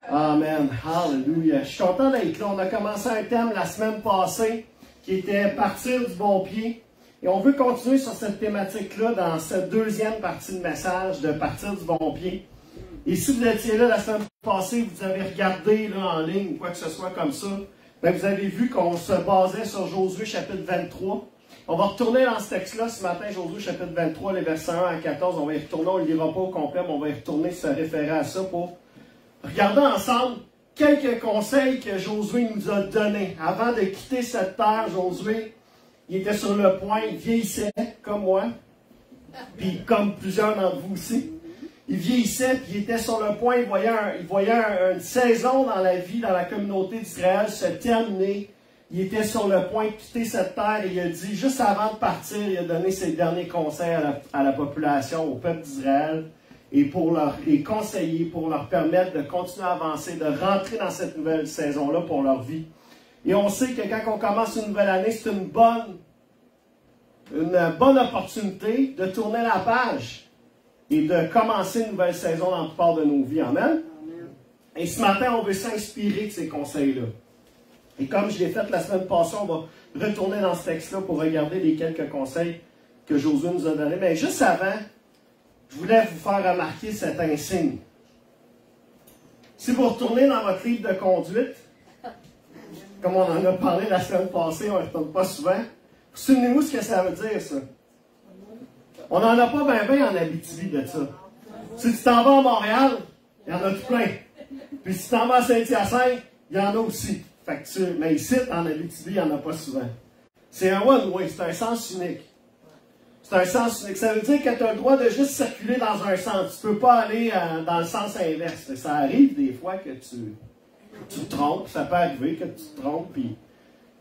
Amen. Hallelujah. Je suis content d'être là. On a commencé un thème la semaine passée qui était partir du bon pied. Et on veut continuer sur cette thématique-là dans cette deuxième partie de message de partir du bon pied. Et si vous étiez là la semaine passée, vous avez regardé là, en ligne ou quoi que ce soit comme ça, bien, vous avez vu qu'on se basait sur Josué chapitre 23. On va retourner dans ce texte-là ce matin, Josué chapitre 23, les versets 1 à 14. On va y retourner, on ne le lira pas au complet, mais on va y retourner se référer à ça pour regarder ensemble quelques conseils que Josué nous a donnés. Avant de quitter cette terre, Josué, il était sur le point, il vieillissait, comme moi, puis comme plusieurs d'entre vous aussi. Il vieillissait, puis il était sur le point, il voyait une saison dans la vie, dans la communauté d'Israël se terminer. Il était sur le point de quitter cette terre et il a dit, juste avant de partir, il a donné ses derniers conseils à la population, au peuple d'Israël, et pour les conseiller, pour leur permettre de continuer à avancer, de rentrer dans cette nouvelle saison-là pour leur vie. Et on sait que quand on commence une nouvelle année, c'est une bonne opportunité de tourner la page et de commencer une nouvelle saison dans la plupart de nos vies. Amen? Amen. Et ce matin, on veut s'inspirer de ces conseils-là. Et comme je l'ai fait la semaine passée, on va retourner dans ce texte-là pour regarder les quelques conseils que Josué nous a donnés. Mais juste avant, je voulais vous faire remarquer cet insigne. Si vous retournez dans votre livre de conduite, comme on en a parlé la semaine passée, on ne retourne pas souvent, souvenez-vous ce que ça veut dire, ça. On n'en a pas bien en Abitibi de ça. Si tu t'en vas à Montréal, il y en a tout plein. Puis si tu t'en vas à Saint-Hyacinthe, il y en a aussi. Fait que mais ici, en Abitibi, il n'y en a pas souvent. C'est un one-way, c'est un sens unique. C'est un sens unique. Ça veut dire que tu as le droit de juste circuler dans un sens. Tu ne peux pas aller dans le sens inverse. Ça arrive des fois que tu te trompes. Ça peut arriver que tu te trompes. Puis,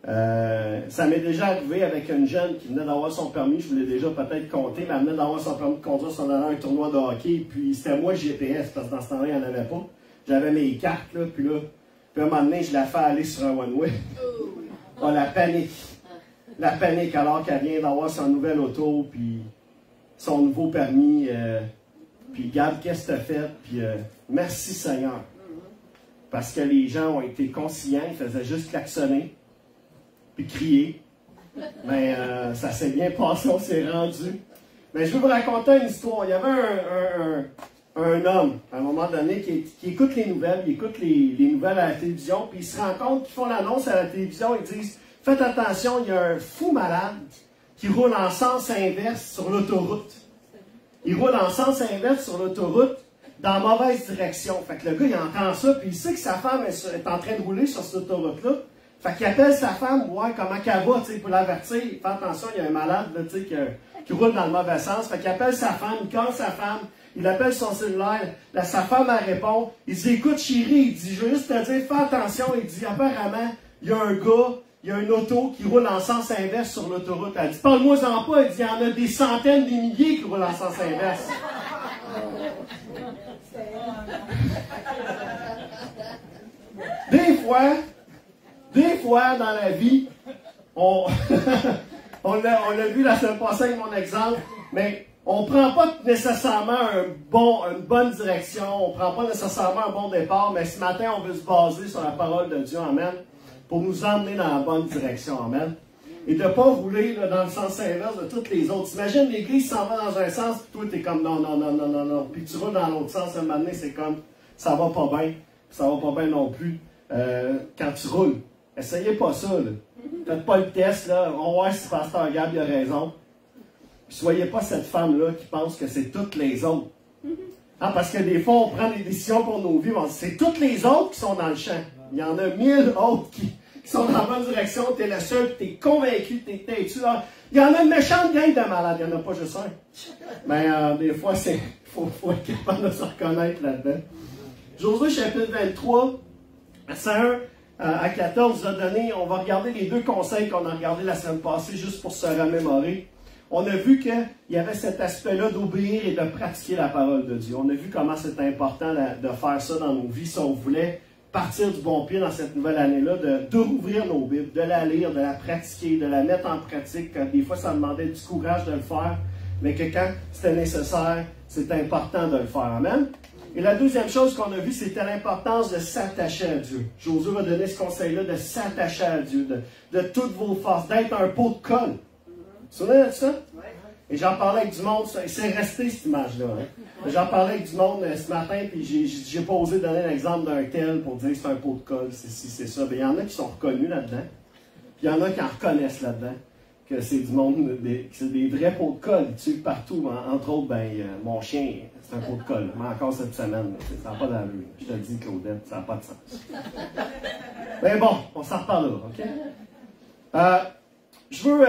ça m'est déjà arrivé avec une jeune qui venait d'avoir son permis. Je vous l'ai déjà peut-être compté, mais elle venait d'avoir son permis de conduire sur un tournoi de hockey. Puis c'était moi le GPS, parce que dans ce temps-là, il n'y en avait pas. J'avais mes cartes, là, puis à un moment donné, je la fais aller sur un one-way. Oh, la panique. La panique alors qu'elle vient d'avoir son nouvel auto, puis son nouveau permis. Puis regarde, qu'est-ce que tu as fait? Puis merci Seigneur. Parce que les gens ont été conciliants, ils faisaient juste klaxonner, puis crier. Mais ça s'est bien passé, on s'est rendu. Mais je vais vous raconter une histoire. Il y avait un homme, à un moment donné, qui écoute les nouvelles, il écoute les nouvelles à la télévision, puis il se rend compte qu'ils font l'annonce à la télévision, ils disent « Faites attention, il y a un fou malade qui roule en sens inverse sur l'autoroute. » Il roule en sens inverse sur l'autoroute dans la mauvaise direction. Fait que le gars, il entend ça, puis il sait que sa femme est en train de rouler sur cette autoroute-là. Fait qu'il appelle sa femme, voir comment qu'elle va, pour l'avertir. Il fait attention, il y a un malade là, qui roule dans le mauvais sens. Fait qu'il appelle sa femme, il casse sa femme. Il appelle son cellulaire, sa femme elle répond, il dit « Écoute chérie, il dit, je veux juste te dire, fais attention, il dit, apparemment, il y a un gars, il y a une auto qui roule en sens inverse sur l'autoroute. » Elle dit « Parle-moi-en pas, il dit, il y en a des centaines, des milliers qui roulent en sens inverse. » Des fois, dans la vie, on l'a vu la semaine passée avec mon exemple, mais on ne prend pas nécessairement une bonne direction, on ne prend pas nécessairement un bon départ, mais ce matin, on veut se baser sur la parole de Dieu, amen, pour nous emmener dans la bonne direction, amen. Et de ne pas rouler là, dans le sens inverse de toutes les autres. T'imagines, l'église s'en va dans un sens, puis toi, tu es comme non. Puis tu roules dans l'autre sens, un moment donné, c'est comme ça va pas bien, ça va pas bien non plus quand tu roules. Essayez pas ça, là. Faites pas le test, là. On va voir si Pasteur Gab a raison. Soyez pas cette femme-là qui pense que c'est toutes les autres. Hein, parce que des fois, on prend des décisions pour nos vies. C'est toutes les autres qui sont dans le champ. Il y en a 1000 autres qui sont dans la bonne direction. Tu es le seul, tu es convaincu, tu es têtu. Il y en a une méchante gang de malades. Il n'y en a pas juste un. Mais des fois, il faut être capable de se reconnaître là-dedans. Josué chapitre 23, verset 1 à 14 nous a donné. On va regarder les deux conseils qu'on a regardés la semaine passée juste pour se remémorer. On a vu qu'il y avait cet aspect-là d'obéir et de pratiquer la parole de Dieu. On a vu comment c'est important de faire ça dans nos vies si on voulait partir du bon pied dans cette nouvelle année-là, de rouvrir nos Bibles, de la lire, de la pratiquer, de la mettre en pratique. Des fois, ça demandait du courage de le faire, mais que quand c'était nécessaire, c'est important de le faire. Amen? Et la deuxième chose qu'on a vue, c'était l'importance de s'attacher à Dieu. Josué va donner ce conseil-là de s'attacher à Dieu, de toutes vos forces, d'être un pot de colle. Vous vous souvenez de ça? Et j'en parlais avec du monde, c'est resté cette image-là. Hein? J'en parlais avec du monde ce matin, puis j'ai pas osé donner l'exemple d'un tel pour dire que c'est un pot de colle, c'est ci, c'est ça. Mais il y en a qui sont reconnus là-dedans, puis il y en a qui en reconnaissent là-dedans. Que c'est du monde, c'est des vrais pots de colle, tu sais, partout. Entre autres, mon chien, c'est un pot de colle. Mais encore cette semaine, ça n'a pas d'allure. Je te le dis, Claudette, ça n'a pas de sens. Mais bon, on s'en reparlera, OK? Je veux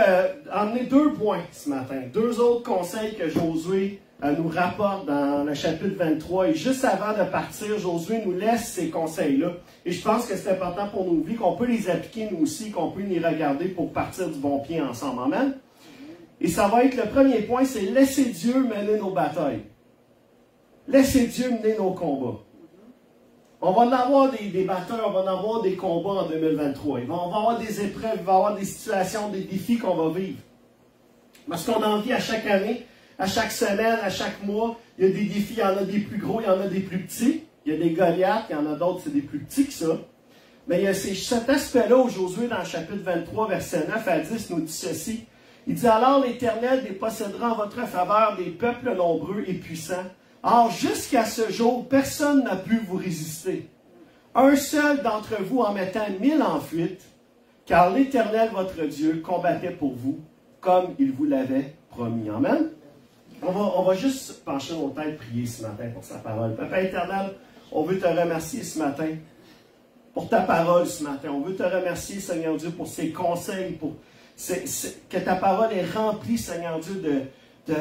emmener 2 points ce matin. 2 autres conseils que Josué nous rapporte dans le chapitre 23. Et juste avant de partir, Josué nous laisse ces conseils-là. Et je pense que c'est important pour nos vies, qu'on peut les appliquer nous aussi, qu'on peut les regarder pour partir du bon pied ensemble. Amen? Et ça va être le premier point, c'est laisser Dieu mener nos batailles. Laisser Dieu mener nos combats. On va en avoir des batailles, on va en avoir des combats en 2023. On va avoir des épreuves, il va y avoir des situations, des défis qu'on va vivre. Parce qu'on en vit à chaque année, à chaque semaine, à chaque mois. Il y a des défis, il y en a des plus gros, il y en a des plus petits. Il y a des Goliaths, il y en a d'autres, c'est des plus petits que ça. Mais il y a cet aspect-là où Josué, dans le chapitre 23, verset 9 à 10, nous dit ceci. Il dit, « Alors l'Éternel dépossédera en votre faveur des peuples nombreux et puissants. Or, jusqu'à ce jour, personne n'a pu vous résister. Un seul d'entre vous en mettant 1000 en fuite, car l'Éternel, votre Dieu, combattait pour vous, comme il vous l'avait promis. » Amen. On va juste pencher nos têtes, prier ce matin pour sa parole. Papa éternel, on veut te remercier ce matin pour ta parole ce matin. On veut te remercier, Seigneur Dieu, pour ces conseils, pour que ta parole est remplie, Seigneur Dieu, de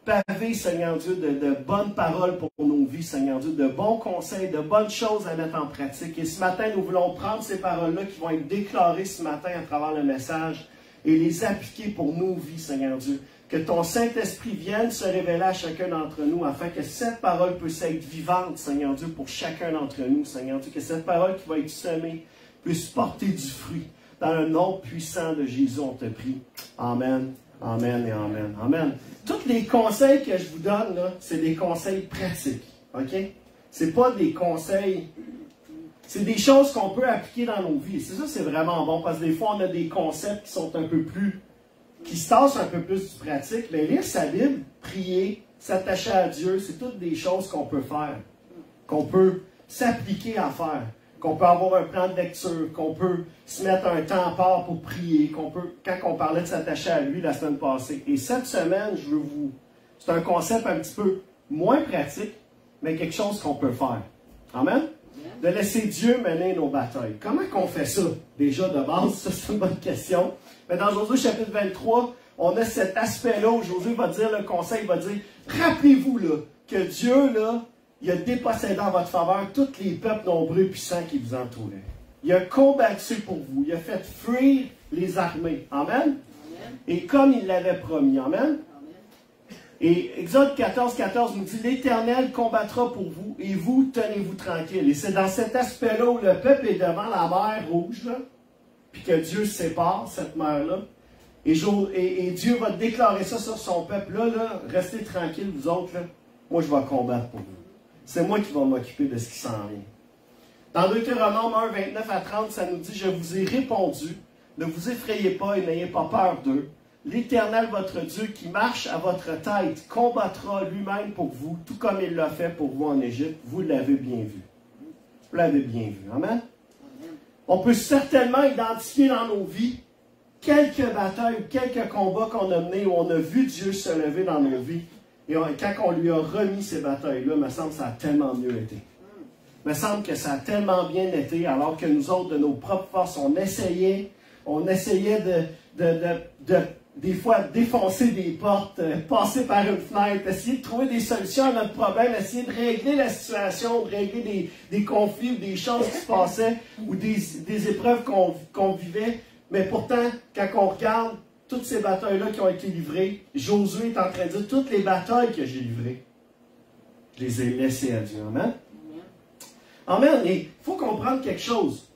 pavé, Seigneur Dieu, de bonnes paroles pour nos vies, Seigneur Dieu, de bons conseils, de bonnes choses à mettre en pratique. Et ce matin, nous voulons prendre ces paroles-là qui vont être déclarées ce matin à travers le message et les appliquer pour nos vies, Seigneur Dieu. Que ton Saint-Esprit vienne se révéler à chacun d'entre nous afin que cette parole puisse être vivante, Seigneur Dieu, pour chacun d'entre nous, Seigneur Dieu. Que cette parole qui va être semée puisse porter du fruit. Dans le nom puissant de Jésus, on te prie. Amen, amen et amen. Amen. Tous les conseils que je vous donne, là, c'est des conseils pratiques. OK? C'est pas des conseils... C'est des choses qu'on peut appliquer dans nos vies. C'est ça, c'est vraiment bon, parce que des fois, on a des concepts qui sont un peu plus... qui se tassent un peu plus du pratique. Mais lire sa Bible, prier, s'attacher à Dieu, c'est toutes des choses qu'on peut faire. Qu'on peut s'appliquer à faire. Qu'on peut avoir un plan de lecture, qu'on peut se mettre un temps à part pour prier, qu'on peut, quand on parlait de s'attacher à lui la semaine passée. Et cette semaine, c'est un concept un petit peu moins pratique, mais quelque chose qu'on peut faire. Amen? De laisser Dieu mener nos batailles. Comment qu'on fait ça? Déjà, de base, ça c'est une bonne question. Mais dans Josué chapitre 23, on a cet aspect-là où Josué va dire, le conseil va dire, rappelez-vous là, que Dieu, là, il a dépossédé en votre faveur tous les peuples nombreux et puissants qui vous entouraient. Il a combattu pour vous. Il a fait fuir les armées. Amen? Amen. Et comme il l'avait promis. Amen? Amen. Et Exode 14, 14 nous dit, « L'Éternel combattra pour vous et vous tenez-vous tranquille. » Et c'est dans cet aspect-là où le peuple est devant la mer rouge, là, puis que Dieu sépare cette mer-là. Et Dieu va déclarer ça sur son peuple. Là, restez tranquille, vous autres. Là. Moi, je vais combattre pour vous. C'est moi qui vais m'occuper de ce qui s'en vient. Dans Deutéronome 1, 29 à 30, ça nous dit, « Je vous ai répondu, ne vous effrayez pas et n'ayez pas peur d'eux. L'Éternel, votre Dieu, qui marche à votre tête, combattra lui-même pour vous, tout comme il l'a fait pour vous en Égypte. Vous l'avez bien vu. » Vous l'avez bien vu. Amen? On peut certainement identifier dans nos vies quelques batailles ou quelques combats qu'on a menés où on a vu Dieu se lever dans nos vies. Et quand on lui a remis ces batailles-là, il me semble que ça a tellement mieux été. Il me semble que ça a tellement bien été, alors que nous autres, de nos propres forces, on essayait des fois défoncer des portes, passer par une fenêtre, essayer de trouver des solutions à notre problème, essayer de régler la situation, de régler des conflits ou des choses qui se passaient ou des épreuves qu'on vivait. Mais pourtant, quand on regarde toutes ces batailles-là qui ont été livrées, Josué est en train de dire toutes les batailles que j'ai livrées, je les ai laissées à Dieu. Amen? Amen. Et il faut comprendre quelque chose.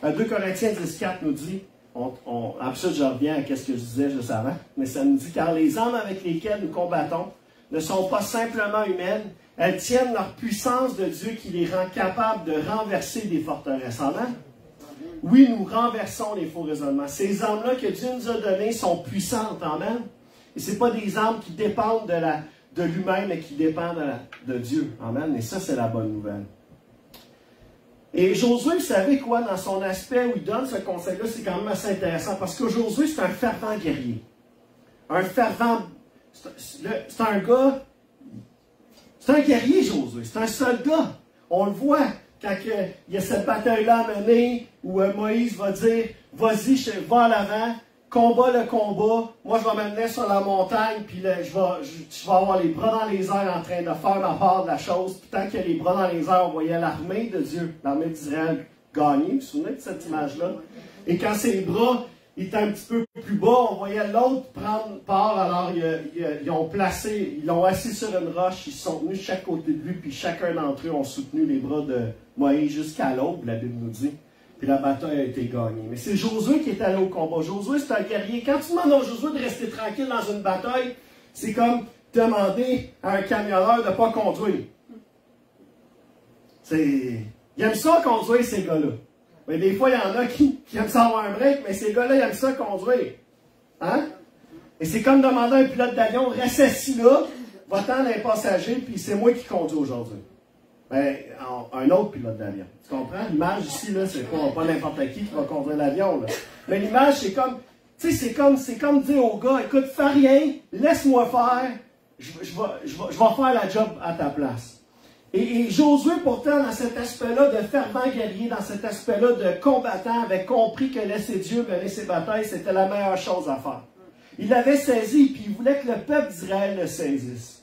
2 Corinthiens 10,4 nous dit, ensuite je reviens à ce que je disais juste avant, mais ça nous dit, car les armes avec lesquelles nous combattons ne sont pas simplement humaines, elles tiennent leur puissance de Dieu qui les rend capables de renverser des forteresses. Amen? Oui, nous renversons les faux raisonnements. Ces armes-là que Dieu nous a données sont puissantes. Amen? Et ce n'est pas des armes qui dépendent de l'humain, mais qui dépendent de Dieu. Amen? Et ça, c'est la bonne nouvelle. Et Josué, vous savez quoi, dans son aspect où il donne ce conseil-là, c'est quand même assez intéressant, parce que Josué, c'est un fervent guerrier. Un fervent... C'est un gars... C'est un guerrier, Josué. C'est un soldat. On le voit quand il y a cette bataille-là à mener, où Moïse va dire, vas-y, va à l'avant, combat le combat, moi je vais m'amener sur la montagne, puis là, je vais avoir les bras dans les airs en train de faire ma part de la chose. Puis tant qu'il y a les bras dans les airs, on voyait l'armée de Dieu, l'armée d'Israël gagner. Vous vous souvenez de cette image-là? Et quand ses bras étaient un petit peu plus bas, on voyait l'autre prendre part. Alors ils l'ont assis sur une roche, ils se sont tenus de chaque côté de lui, puis chacun d'entre eux ont soutenu les bras de Moïse jusqu'à l'aube, la Bible nous dit. Puis la bataille a été gagnée. Mais c'est Josué qui est allé au combat. Josué, c'est un guerrier. Quand tu demandes à Josué de rester tranquille dans une bataille, c'est comme demander à un camionneur de ne pas conduire. Ils aiment ça conduire, ces gars-là. Mais des fois, il y en a qui aiment ça avoir un break, mais ces gars-là, ils aiment ça conduire. Hein? Et c'est comme demander à un pilote d'avion, reste assis là, va-t'en les passagers, puis c'est moi qui conduis aujourd'hui. Ben, un autre pilote d'avion. Tu comprends? L'image ici, là, c'est pas n'importe qui va conduire l'avion, là. Mais l'image, c'est comme, tu sais, c'est comme dire au gars, écoute, fais rien, laisse-moi faire, je vais faire la job à ta place. Et Josué, pourtant, dans cet aspect-là de fervent guerrier, dans cet aspect-là de combattant, avait compris que laisser Dieu mener ses batailles, c'était la meilleure chose à faire. Il l'avait saisi, puis il voulait que le peuple d'Israël le saisisse.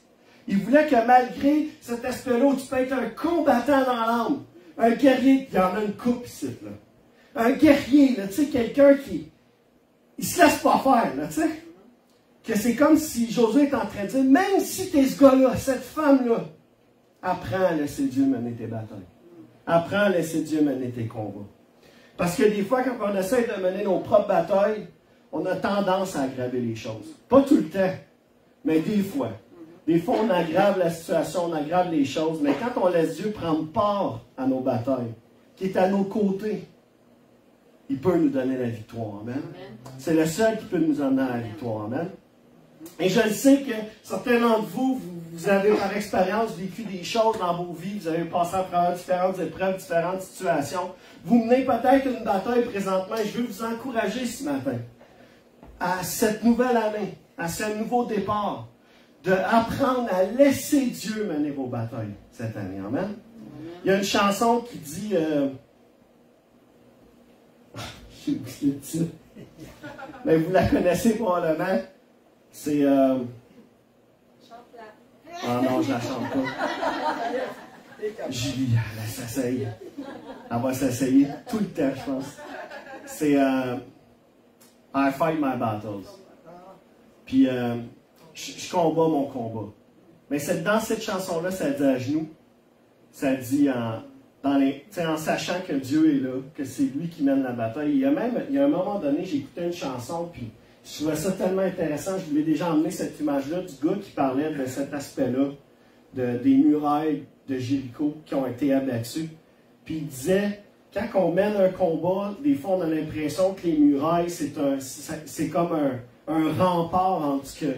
Il voulait que malgré cet aspect-là où tu peux être un combattant dans l'âme, un guerrier, il y en a une coupe ici, là. Un guerrier, là, tu sais, quelqu'un qui il se laisse pas faire, là, tu sais. Que c'est comme si Josué est en train de dire, même si t'es ce gars-là, cette femme-là, apprends à laisser Dieu mener tes batailles. Apprends à laisser Dieu mener tes combats. Parce que des fois, quand on essaie de mener nos propres batailles, on a tendance à aggraver les choses. Pas tout le temps, mais des fois. Des fois, on aggrave la situation, on aggrave les choses, mais quand on laisse Dieu prendre part à nos batailles, qui est à nos côtés, il peut nous donner la victoire. Amen. C'est le seul qui peut nous emmener à la victoire. Amen. Et je le sais que certains d'entre vous, vous avez par expérience vécu des choses dans vos vies, vous avez passé à travers différentes épreuves, différentes situations. Vous menez peut-être une bataille présentement et je veux vous encourager ce matin à cette nouvelle année, à ce nouveau départ, d'apprendre à laisser Dieu mener vos batailles cette année. Amen. Il y a une chanson qui dit... j'ai oublié le titre. Mais vous la connaissez probablement. C'est... Chante-la. Ah non, je la chante pas. Julie, elle s'essaye. Elle va s'essayer tout le temps, je pense. C'est I fight my battles. Puis je combats mon combat. Mais dans cette chanson-là, ça dit à genoux. Ça dit en sachant que Dieu est là, que c'est lui qui mène la bataille. Il y a un moment donné, j'écoutais une chanson, puis je trouvais ça tellement intéressant. Je voulais déjà emmener cette image-là du gars qui parlait de cet aspect-là, des murailles de Jéricho qui ont été abattues. Puis il disait, quand on mène un combat, des fois on a l'impression que les murailles, c'est comme un rempart entre ce que...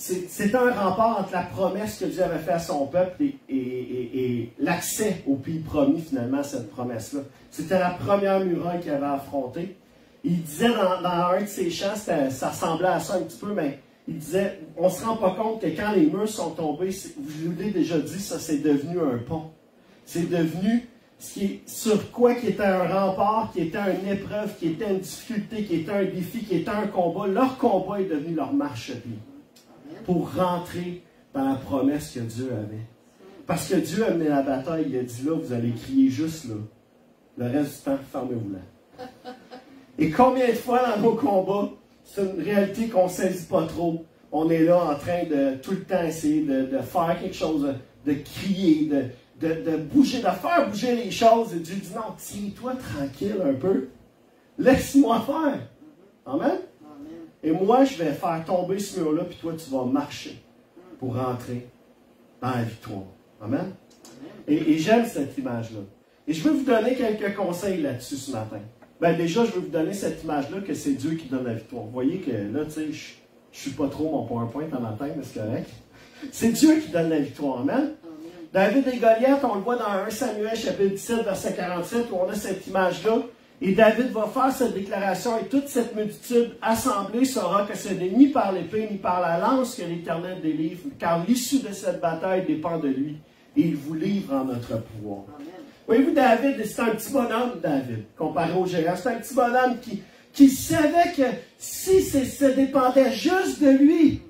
C'est un rempart entre la promesse que Dieu avait faite à son peuple et l'accès au pays promis, finalement, à cette promesse-là. C'était la première muraille qu'il avait affrontée. Il disait dans un de ses chants, ça ressemblait à ça un petit peu, mais il disait, on ne se rend pas compte que quand les murs sont tombés, je vous l'ai déjà dit, ça c'est devenu un pont. C'est devenu sur quoi qui était un rempart, qui était une épreuve, qui était une difficulté, qui était un défi, qui était un combat. Leur combat est devenu leur marchepied pour rentrer dans la promesse que Dieu avait. Parce que Dieu a mené la bataille, il a dit là, vous allez crier juste là. Le reste du temps, fermez-vous là. Et combien de fois dans nos combats, c'est une réalité qu'on ne saisit pas trop. On est là en train de tout le temps essayer de faire quelque chose, de crier, de bouger, de faire bouger les choses. Et Dieu dit non, tiens-toi tranquille un peu. Laisse-moi faire. Amen. Et moi, je vais faire tomber ce mur-là, puis toi, tu vas marcher. pour rentrer dans la victoire. Amen? Et j'aime cette image-là. Et je veux vous donner quelques conseils là-dessus ce matin. Ben déjà, je veux vous donner cette image-là que c'est Dieu qui donne la victoire. Vous voyez que là, tu sais, je ne suis pas trop mon PowerPoint dans ma tête, mais c'est correct. C'est Dieu qui donne la victoire. Amen? David et Goliath, on le voit dans 1 Samuel chapitre 17, verset 47, où on a cette image-là. Et David va faire cette déclaration, et toute cette multitude assemblée saura que ce n'est ni par l'épée ni par la lance que l'Éternel délivre, car l'issue de cette bataille dépend de lui, et il vous livre en notre pouvoir. Voyez-vous, David, c'est un petit bonhomme, David, comparé au géant. C'est un petit bonhomme qui savait que si ça dépendait juste de lui,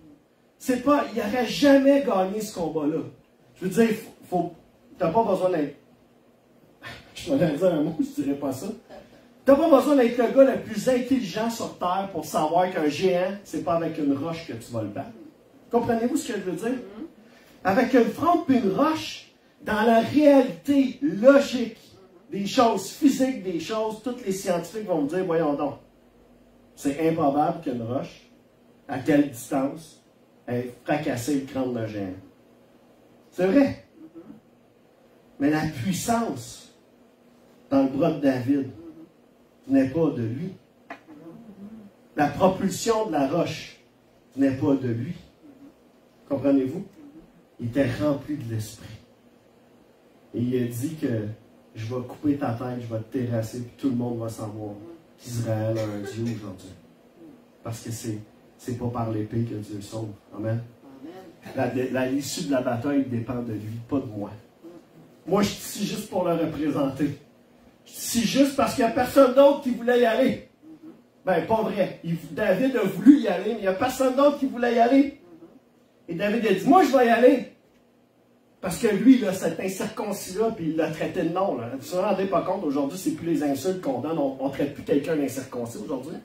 il n'aurait jamais gagné ce combat-là. Je veux dire, tu n'as pas besoin d'être... Je vais dire un mot, je ne dirais pas ça. Tu n'as pas besoin d'être le gars le plus intelligent sur Terre pour savoir qu'un géant, c'est pas avec une roche que tu vas le battre. Comprenez-vous ce que je veux dire? Avec une fronde et une roche, dans la réalité logique des choses physiques, des choses, tous les scientifiques vont me dire, voyons donc, c'est improbable qu'une roche, à quelle distance, ait fracassé le crâne d'un géant. C'est vrai. Mais la puissance dans le bras de David n'est pas de lui. La propulsion de la roche n'est pas de lui. Comprenez-vous? Il était rempli de l'esprit. Et il a dit que je vais couper ta tête, je vais te terrasser, puis tout le monde va savoir qu'Israël a un Dieu aujourd'hui. Parce que c'est pas par l'épée que Dieu sauve. Amen. L'issue de la bataille dépend de lui, pas de moi. Moi, je suis ici juste pour le représenter. Je suis ici juste parce qu'il n'y a personne d'autre qui voulait y aller. Ben, pas vrai. David a voulu y aller, mais il n'y a personne d'autre qui voulait y aller. Et David a dit, moi, je vais y aller. Parce que lui, là, cet incirconcis-là, puis il l'a traité de nom. Là. Vous ne vous rendez pas compte, aujourd'hui, c'est plus les insultes qu'on donne. On ne traite plus quelqu'un d'incirconcis aujourd'hui.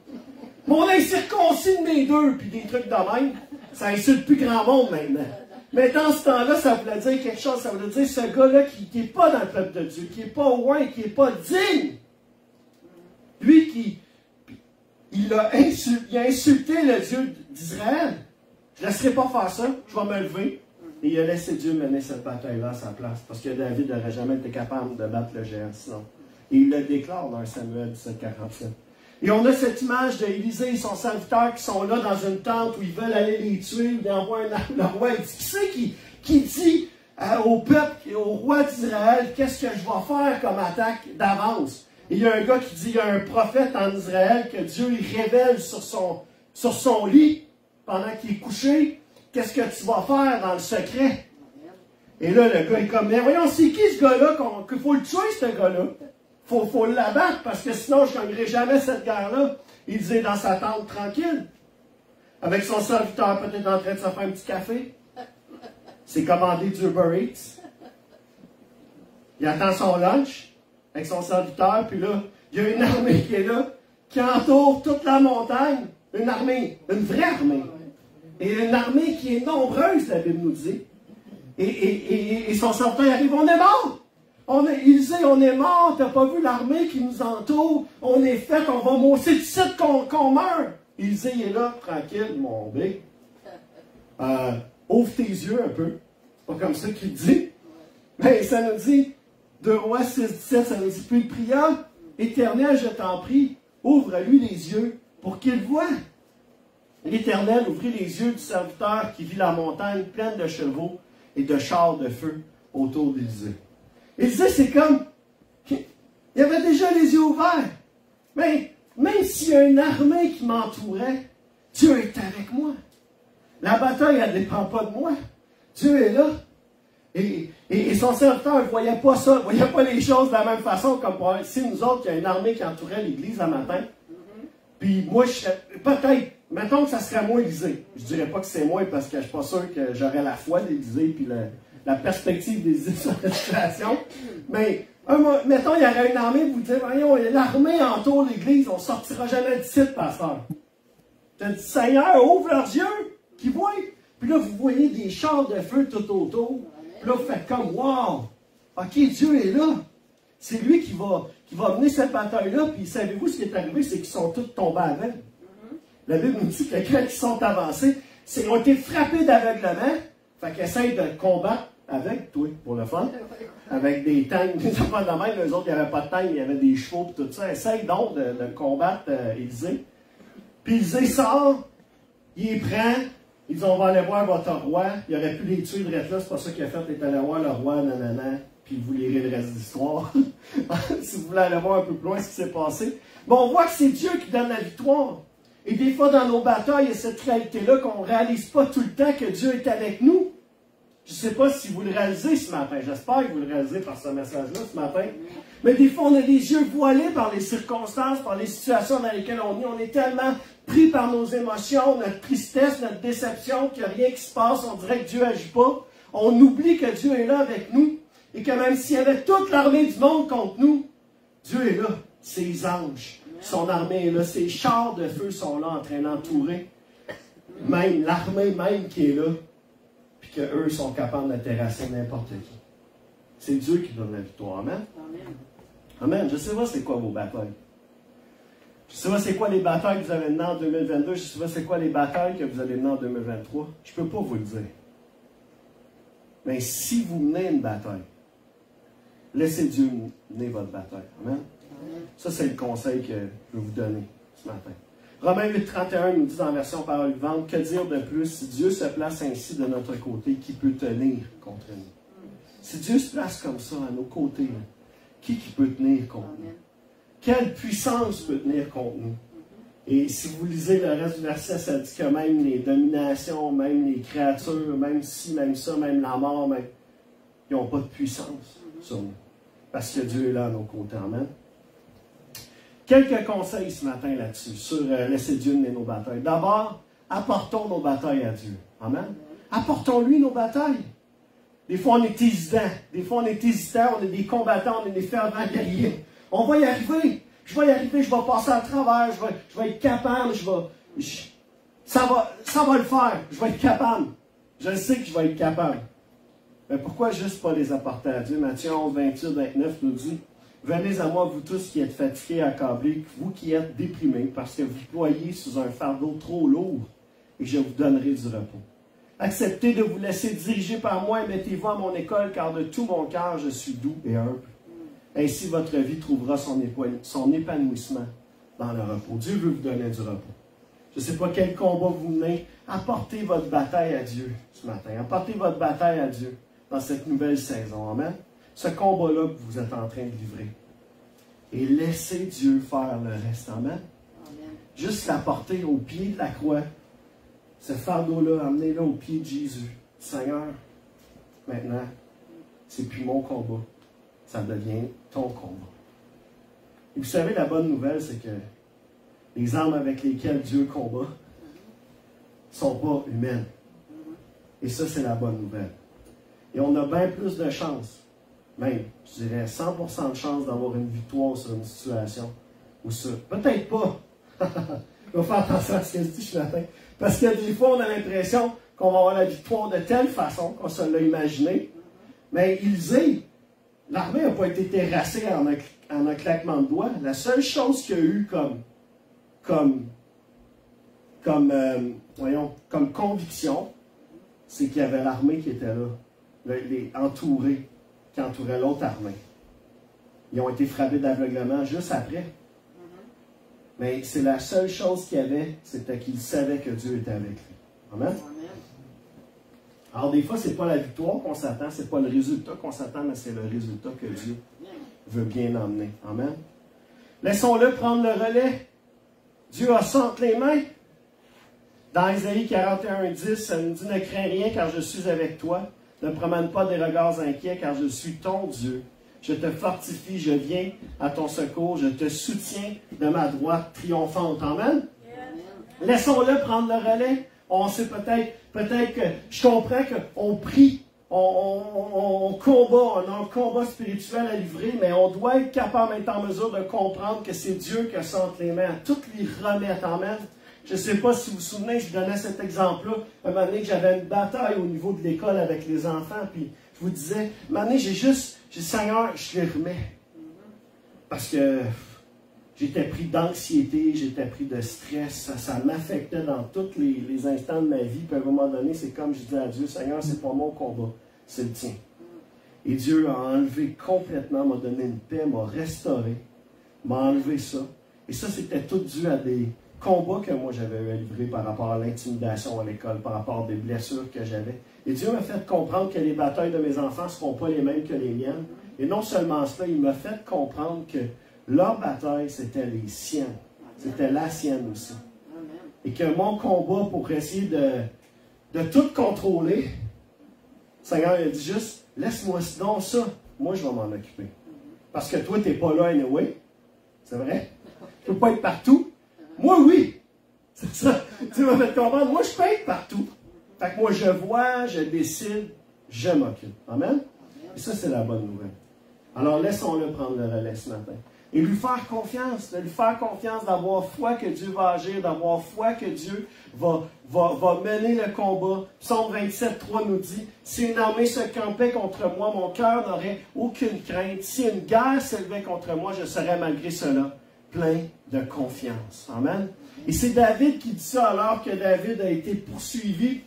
Mon incirconcis de mes deux, puis des trucs de même, ça insulte plus grand monde maintenant. Mais dans ce temps-là, ça voulait dire quelque chose. Ça voulait dire ce gars-là qui n'est pas dans le peuple de Dieu, qui n'est pas loin, qui n'est pas digne. Lui il a insulté le Dieu d'Israël. Je ne laisserai pas faire ça. Je vais me lever. Et il a laissé Dieu mener cette bataille-là à sa place. Parce que David n'aurait jamais été capable de battre le géant sinon. Et il le déclare dans 1 Samuel 17, 47. Et on a cette image d'Élisée et son serviteur qui sont là dans une tente où ils veulent aller les tuer. Il envoie le roi. Il dit, qui c'est qui dit au peuple et au roi d'Israël qu'est-ce que je vais faire comme attaque d'avance? Et il y a un gars qui dit, il y a un prophète en Israël que Dieu il révèle sur son lit pendant qu'il est couché. Qu'est-ce que tu vas faire dans le secret? Et là, le gars est comme, mais voyons, c'est qui ce gars-là qu'il faut le tuer, ce gars-là? Faut l'abattre, parce que sinon, je ne gagnerai jamais cette guerre-là. Il disait dans sa tente tranquille, avec son serviteur peut-être en train de se faire un petit café. C'est commandé du Uber Eats. Il attend son lunch avec son serviteur, puis là, il y a une armée qui est là, qui entoure toute la montagne. Une armée, une vraie armée. Et une armée qui est nombreuse, la Bible nous dit. Et son serviteur arrive, on est mort! Il dit, on est mort, t'as pas vu l'armée qui nous entoure, on est fait, on va mourir, c'est ici qu'on meurt. Il dit, il est là, tranquille, mon bé. Ouvre tes yeux un peu. C'est pas comme ça qu'il dit. Mais ça nous dit, 2 Rois 6, 17, ça nous dit, puis il pria, Éternel, je t'en prie, ouvre-lui les yeux pour qu'il voie. L'Éternel ouvrit les yeux du serviteur qui vit la montagne pleine de chevaux et de chars de feu autour d'Élisée. Élisée, c'est comme, il avait déjà les yeux ouverts. Mais même s'il y a une armée qui m'entourait, Dieu est avec moi. La bataille, elle ne dépend pas de moi. Dieu est là. Et son serviteur ne voyait pas ça, ne voyait pas les choses de la même façon, comme pour ici, nous autres, il y a une armée qui entourait l'Église un matin. Puis moi, je serais, peut-être, mettons que ça serait moi, Élisée. Je ne dirais pas que c'est moi, parce que je ne suis pas sûr que j'aurais la foi d'Élisée, puis la perspective d'Élisée sur la situation. Mais, mettons, il y aurait une armée, vous dites, voyons, l'armée entoure l'Église, on ne sortira jamais d'ici, pasteur. Tu as dit, Seigneur, ouvre leurs yeux, qu'ils voient. Puis là, vous voyez des chars de feu tout autour. Puis là, vous faites comme, wow, OK, Dieu est là. C'est lui qui va mener cette bataille-là. Puis savez-vous ce qui est arrivé, c'est qu'ils sont tous tombés aveugles. La Bible nous dit que quand ils sont avancés, ils ont été frappés d'aveuglement. Fait qu'ils essayent de combattre avec toi, pour le fun. Avec des tanks, des enfants de même, eux autres, il n'y avait pas de tanks, il y avait des chevaux et tout ça. Essaye donc de combattre Élisée. Puis Élisée sort, il les prend, ils disent on va aller voir votre roi. Il aurait pu les tuer de reste là, c'est pas ça qu'il a fait, il est allé voir le roi, nanana, puis vous lirez le reste de l'histoire. Si vous voulez aller voir un peu plus loin ce qui s'est passé. Mais on voit que c'est Dieu qui donne la victoire. Et des fois dans nos batailles, il y a cette réalité-là qu'on ne réalise pas tout le temps que Dieu est avec nous. Je ne sais pas si vous le réalisez ce matin. J'espère que vous le réalisez par ce message-là ce matin. Mais des fois, on a les yeux voilés par les circonstances, par les situations dans lesquelles on est. On est tellement pris par nos émotions, notre tristesse, notre déception, qu'il n'y a rien qui se passe. On dirait que Dieu n'agit pas. On oublie que Dieu est là avec nous. Et que même s'il y avait toute l'armée du monde contre nous, Dieu est là. Ses anges, son armée est là. Ses chars de feu sont là en train d'entourer. Même l'armée même qui est là. Qu'eux sont capables de terrasser n'importe qui. C'est Dieu qui donne la victoire. Amen? Amen. Je ne sais pas c'est quoi vos batailles. Je ne sais pas c'est quoi les batailles que vous avez menées en 2022. Je ne sais pas c'est quoi les batailles que vous allez mener en 2023. Je ne peux pas vous le dire. Mais si vous menez une bataille, laissez Dieu mener votre bataille. Amen? Ça, c'est le conseil que je vais vous donner ce matin. Romains 8,31 nous dit en version parole vivante, que dire de plus, si Dieu se place ainsi de notre côté, qui peut tenir contre nous? Si Dieu se place comme ça à nos côtés, là, qui peut tenir contre nous? Quelle puissance peut tenir contre nous? Et si vous lisez le reste du verset, ça dit que même les dominations, même les créatures, même ci, même ça, même la mort, même, ils n'ont pas de puissance sur nous. Parce que Dieu est là à nos côtés. Amen. Quelques conseils ce matin là-dessus, sur laisser Dieu mener nos batailles. D'abord, apportons nos batailles à Dieu. Amen. Apportons-lui nos batailles. Des fois, on est hésitant. Des fois, on est hésitant, on est des combattants, on est des fervents guerriers. On va y arriver. Je vais y arriver, je vais passer à travers, je vais être capable, ça va le faire. Je vais être capable. Je sais que je vais être capable. Mais pourquoi juste pas les apporter à Dieu? Matthieu 11, 28, 29 nous dit, venez à moi, vous tous qui êtes fatigués, accablés, vous qui êtes déprimés, parce que vous ployez sous un fardeau trop lourd, et je vous donnerai du repos. Acceptez de vous laisser diriger par moi et mettez-vous à mon école, car de tout mon cœur, je suis doux et humble. Ainsi, votre vie trouvera son épanouissement dans le repos. Dieu veut vous donner du repos. Je ne sais pas quel combat vous menez. Apportez votre bataille à Dieu ce matin. Apportez votre bataille à Dieu dans cette nouvelle saison. Amen. Ce combat-là que vous êtes en train de livrer. Et laissez Dieu faire le reste. Amen. Amen. Juste l'apporter au pied de la croix. Ce fardeau-là, amenez-le au pied de Jésus. Seigneur, maintenant, c'est plus mon combat. Ça devient ton combat. Et vous savez, la bonne nouvelle, c'est que les armes avec lesquelles Dieu combat ne sont pas humaines. Et ça, c'est la bonne nouvelle. Et on a bien plus de chances, même, je dirais 100% de chance d'avoir une victoire sur une situation. Ou sur, peut-être pas. Il faut faire attention à ce que je dis ce matin. Parce que des fois, on a l'impression qu'on va avoir la victoire de telle façon qu'on se l'a imaginé. Mais Élisée, l'armée n'a pas été terrassée en un claquement de doigts. La seule chose qu'il y a eu comme conviction, c'est qu'il y avait l'armée qui était là, entourée, qui entourait l'autre armée. Ils ont été frappés d'aveuglement juste après. Mais c'est la seule chose qu'il y avait, c'était qu'il savait que Dieu était avec lui. Amen? Alors des fois, ce n'est pas la victoire qu'on s'attend, ce n'est pas le résultat qu'on s'attend, mais c'est le résultat que Dieu veut bien emmener. Amen? Laissons-le prendre le relais. Dieu a ça entre les mains. Dans Isaïe 41:10, ça nous dit « Ne crains rien car je suis avec toi. Ne promène pas des regards inquiets car je suis ton Dieu. Je te fortifie, je viens à ton secours, je te soutiens de ma droite triomphante. » Amen? Laissons-le prendre le relais. On sait peut-être que je comprends qu'on prie, on combat, on a un combat spirituel à livrer, mais on doit être capable d'être en mesure de comprendre que c'est Dieu qui a ça entre les mains, à toutes les remettre. Amen. Je ne sais pas si vous vous souvenez, je donnais cet exemple-là, un moment donné que j'avais une bataille au niveau de l'école avec les enfants, puis je vous disais, un moment donné, j'ai dit, Seigneur, je les remets. Parce que J'étais pris d'anxiété, j'étais pris de stress, ça m'affectait dans tous les instants de ma vie. Puis à un moment donné, c'est comme je disais à Dieu, Seigneur, c'est pas mon combat, c'est le tien. Et Dieu a enlevé complètement, m'a donné une paix, m'a restauré, m'a enlevé ça. Et ça, c'était tout dû à des combats que moi j'avais eu à livrer par rapport à l'intimidation à l'école, par rapport à des blessures que j'avais. Et Dieu m'a fait comprendre que les batailles de mes enfants ne seront pas les mêmes que les miennes. Et non seulement cela, il m'a fait comprendre que leur bataille, c'était les siennes. C'était la sienne aussi. Et que mon combat pour essayer de tout contrôler, le Seigneur a dit juste, laisse-moi donc ça, moi je vais m'en occuper. Parce que toi, tu n'es pas là anyway. C'est vrai? Tu ne peux pas être partout. Moi, oui. C'est ça. Tu m'as fait comprendre. Moi, je peux être partout. Fait que moi, je vois, je décide, je m'occupe. Amen? Et ça, c'est la bonne nouvelle. Alors, laissons-le prendre le relais ce matin. Et lui faire confiance, de lui faire confiance, d'avoir foi que Dieu va agir, d'avoir foi que Dieu va mener le combat. Psaume 27,3 nous dit, « Si une armée se campait contre moi, mon cœur n'aurait aucune crainte. Si une guerre s'élevait contre moi, je serais malgré cela plein de confiance. » Amen. Et c'est David qui dit ça alors que David a été poursuivi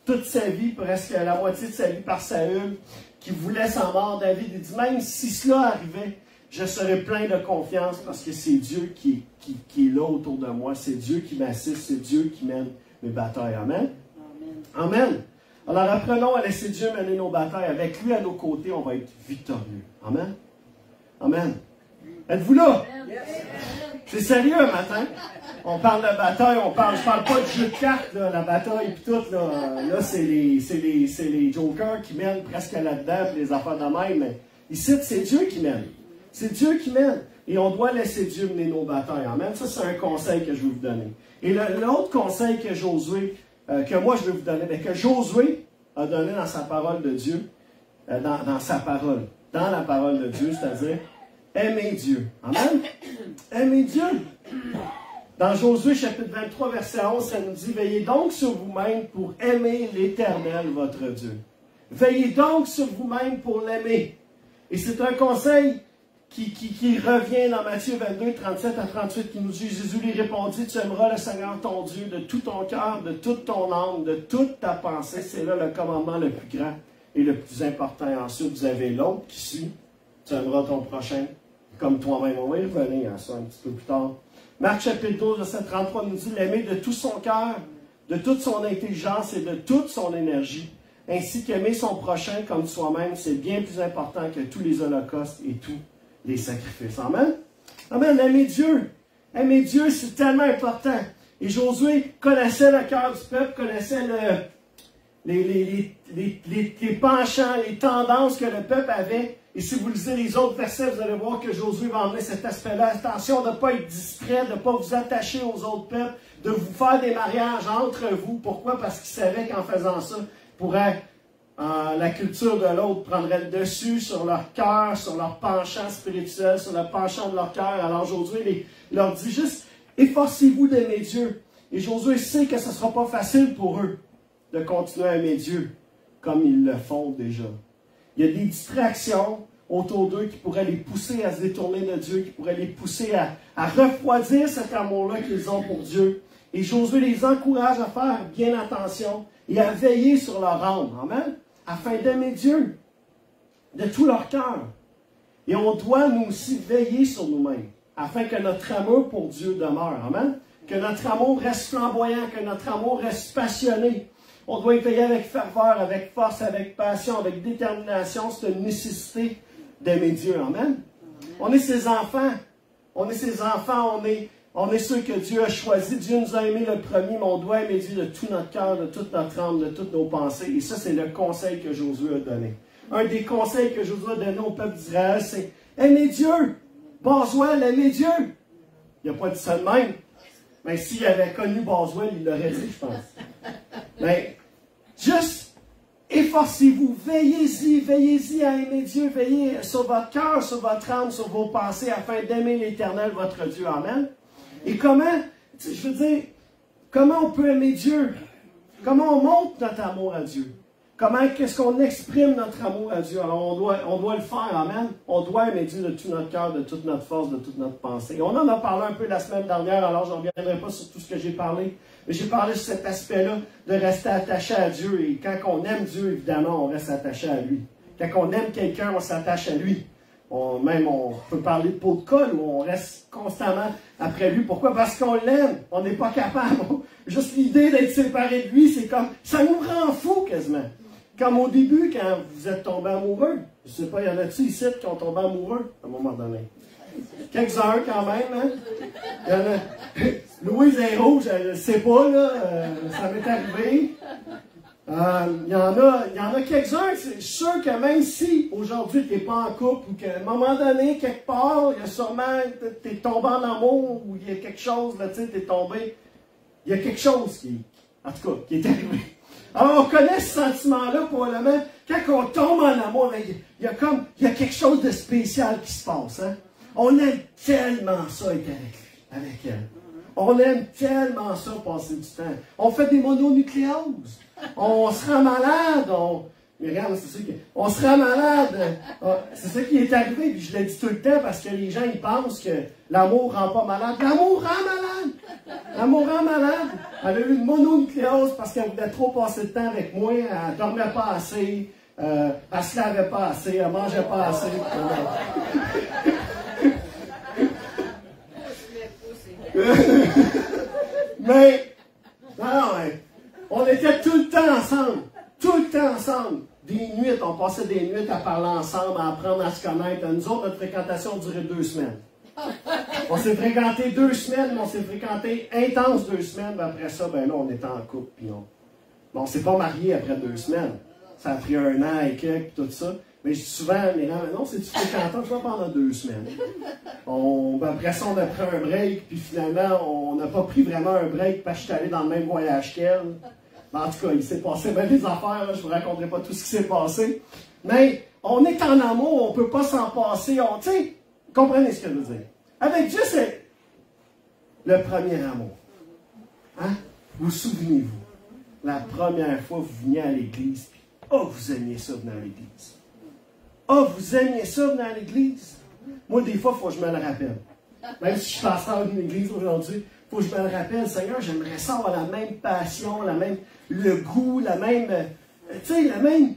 toute sa vie, presque la moitié de sa vie par Saül, qui voulait sa mort. David il dit, même si cela arrivait, je serai plein de confiance parce que c'est Dieu qui est là autour de moi. C'est Dieu qui m'assiste. C'est Dieu qui mène mes batailles. Amen? Amen. Amen. Alors apprenons à laisser Dieu mener nos batailles. Avec lui à nos côtés, on va être victorieux. Amen? Amen. Êtes-vous là? C'est sérieux un matin? On parle de bataille, je parle pas de jeu de cartes, là, la bataille et tout. Là c'est les jokers qui mènent presque là-dedans, puis les affaires de même. Mais ici, c'est Dieu qui mène. C'est Dieu qui mène. Et on doit laisser Dieu mener nos batailles. Amen. Ça, c'est un conseil que je vais vous donner. Et l'autre conseil que Josué, que moi je vais vous donner, mais que Josué a donné dans sa parole de Dieu, dans sa parole, dans la parole de Dieu, c'est-à-dire aimer Dieu. Amen. Aimer Dieu. Dans Josué chapitre 23, verset 11, ça nous dit, « Veillez donc sur vous-même pour aimer l'Éternel, votre Dieu. » Veillez donc sur vous-même pour l'aimer. Et c'est un conseil qui revient dans Matthieu 22, 37 à 38, qui nous dit, Jésus lui répondit, « Tu aimeras le Seigneur ton Dieu de tout ton cœur, de toute ton âme, de toute ta pensée. » C'est là le commandement le plus grand et le plus important. Et ensuite, vous avez l'autre qui suit. « Tu aimeras ton prochain comme toi-même. » On va y revenir à ça un petit peu plus tard. Marc chapitre 12, verset 33 nous dit, « L'aimer de tout son cœur, de toute son intelligence et de toute son énergie, ainsi qu'aimer son prochain comme soi-même, c'est bien plus important que tous les holocaustes et tous les sacrifices. » Amen? Amen. Aimer Dieu. Aimer Dieu, c'est tellement important. Et Josué connaissait le cœur du peuple, connaissait les penchants, les tendances que le peuple avait. Et si vous lisez les autres versets, vous allez voir que Josué va emmener cet aspect-là. Attention de ne pas être distrait, de ne pas vous attacher aux autres peuples, de vous faire des mariages entre vous. Pourquoi? Parce qu'il savait qu'en faisant ça, la culture de l'autre prendrait le dessus sur leur cœur, sur leur penchant spirituel, sur le penchant de leur cœur. Alors Josué leur dit juste, efforcez-vous d'aimer Dieu. Et Josué sait que ce ne sera pas facile pour eux de continuer à aimer Dieu comme ils le font déjà. Il y a des distractions autour d'eux qui pourraient les pousser à se détourner de Dieu, qui pourraient les pousser à refroidir cet amour-là qu'ils ont pour Dieu. Et Josué les encourage à faire bien attention et à veiller sur leur âme, amen, afin d'aimer Dieu de tout leur cœur. Et on doit nous aussi veiller sur nous-mêmes, afin que notre amour pour Dieu demeure, amen, que notre amour reste flamboyant, que notre amour reste passionné. On doit y veiller avec ferveur, avec force, avec passion, avec détermination. C'est une nécessité d'aimer Dieu. Amen. On est ses enfants. On est ses enfants. On est ceux que Dieu a choisis. Dieu nous a aimés le premier, mais on doit aimer Dieu de tout notre cœur, de toute notre âme, de toutes nos pensées. Et ça, c'est le conseil que Josué a donné. Un des conseils que Josué a donné au peuple d'Israël, c'est aimer Dieu. Boswell, aimer Dieu. Il n'a pas dit ça de même. Mais s'il avait connu Boswell, il l'aurait dit, je pense. Mais juste efforcez-vous, veillez-y à aimer Dieu, veillez sur votre cœur, sur votre âme, sur vos pensées, afin d'aimer l'Éternel, votre Dieu. Amen. Et comment on peut aimer Dieu? Comment on montre notre amour à Dieu? qu'est-ce qu'on exprime notre amour à Dieu? Alors, on doit le faire, amen. On doit aimer Dieu de tout notre cœur, de toute notre force, de toute notre pensée. Et on en a parlé un peu la semaine dernière, alors je ne reviendrai pas sur tout ce que j'ai parlé. Mais j'ai parlé sur cet aspect-là de rester attaché à Dieu. Et quand on aime Dieu, évidemment, on reste attaché à lui. Quand on aime quelqu'un, on s'attache à lui. On peut parler de pot de colle où on reste constamment après lui. Pourquoi? Parce qu'on l'aime. On n'est pas capable. Juste l'idée d'être séparé de lui, c'est comme, ça nous rend fous quasiment. Comme au début, quand vous êtes tombé amoureux, je ne sais pas, il y en a-tu ici qui ont tombé amoureux à un moment donné? Quelques-uns quand même, hein? Il y en a... Louise est rouge, je ne sais pas, là, ça m'est arrivé. Il y en a quelques-uns, je suis sûr que même si aujourd'hui tu n'es pas en couple ou qu'à un moment donné, quelque part, il y a sûrement, tu es tombé en amour ou il y a quelque chose, là, tu sais, tu es tombé, il y a quelque chose en tout cas, qui est arrivé. Alors, on connaît ce sentiment-là, probablement. Quand on tombe en amour, il y a quelque chose de spécial qui se passe. Hein? On aime tellement ça être avec elle. On aime tellement ça passer du temps. On fait des mononucléoses. On se rend malade. Myriam, c'est sûr on se rend malade. C'est ça qui est arrivé, puis je le dis tout le temps parce que les gens ils pensent que l'amour rend pas malade. L'amour rend malade! L'amour rend malade! Elle a eu une mononucléose parce qu'elle voulait trop passer de temps avec moi. Elle dormait pas assez. Elle se lavait pas assez. Elle mangeait pas assez. Mais, on était tout le temps ensemble. Tout le temps ensemble. Des nuits, on passait des nuits à parler ensemble, à apprendre à se connaître. Nous autres, notre fréquentation durait 2 semaines. On s'est fréquenté 2 semaines, mais on s'est fréquenté intense 2 semaines. Mais après ça, ben là, on était en couple. Puis on ne s'est pas marié après 2 semaines. Ça a pris 1 an et quelques, tout ça. Mais je dis souvent, mais non, c'est-tu fréquentant? Je vais pendant 2 semaines. Après ça, on a pris un break, puis finalement, on n'a pas pris vraiment un break parce que je suis allé dans le même voyage qu'elle. En tout cas, il s'est passé bien des affaires, là, je ne vous raconterai pas tout ce qui s'est passé. Mais on est en amour, on ne peut pas s'en passer. Tu sais, comprenez ce que je veux dire. Avec Dieu, c'est le premier amour. Hein? Vous souvenez-vous, la première fois que vous veniez à l'église, puis vous aimiez ça venir à l'église. Vous aimiez ça venir à l'église? Moi, des fois, il faut que je me le rappelle. Même si je suis pasteur d'une église aujourd'hui, il faut que je me le rappelle. Seigneur, j'aimerais ça avoir la même passion, le goût, la même... tu sais, la même...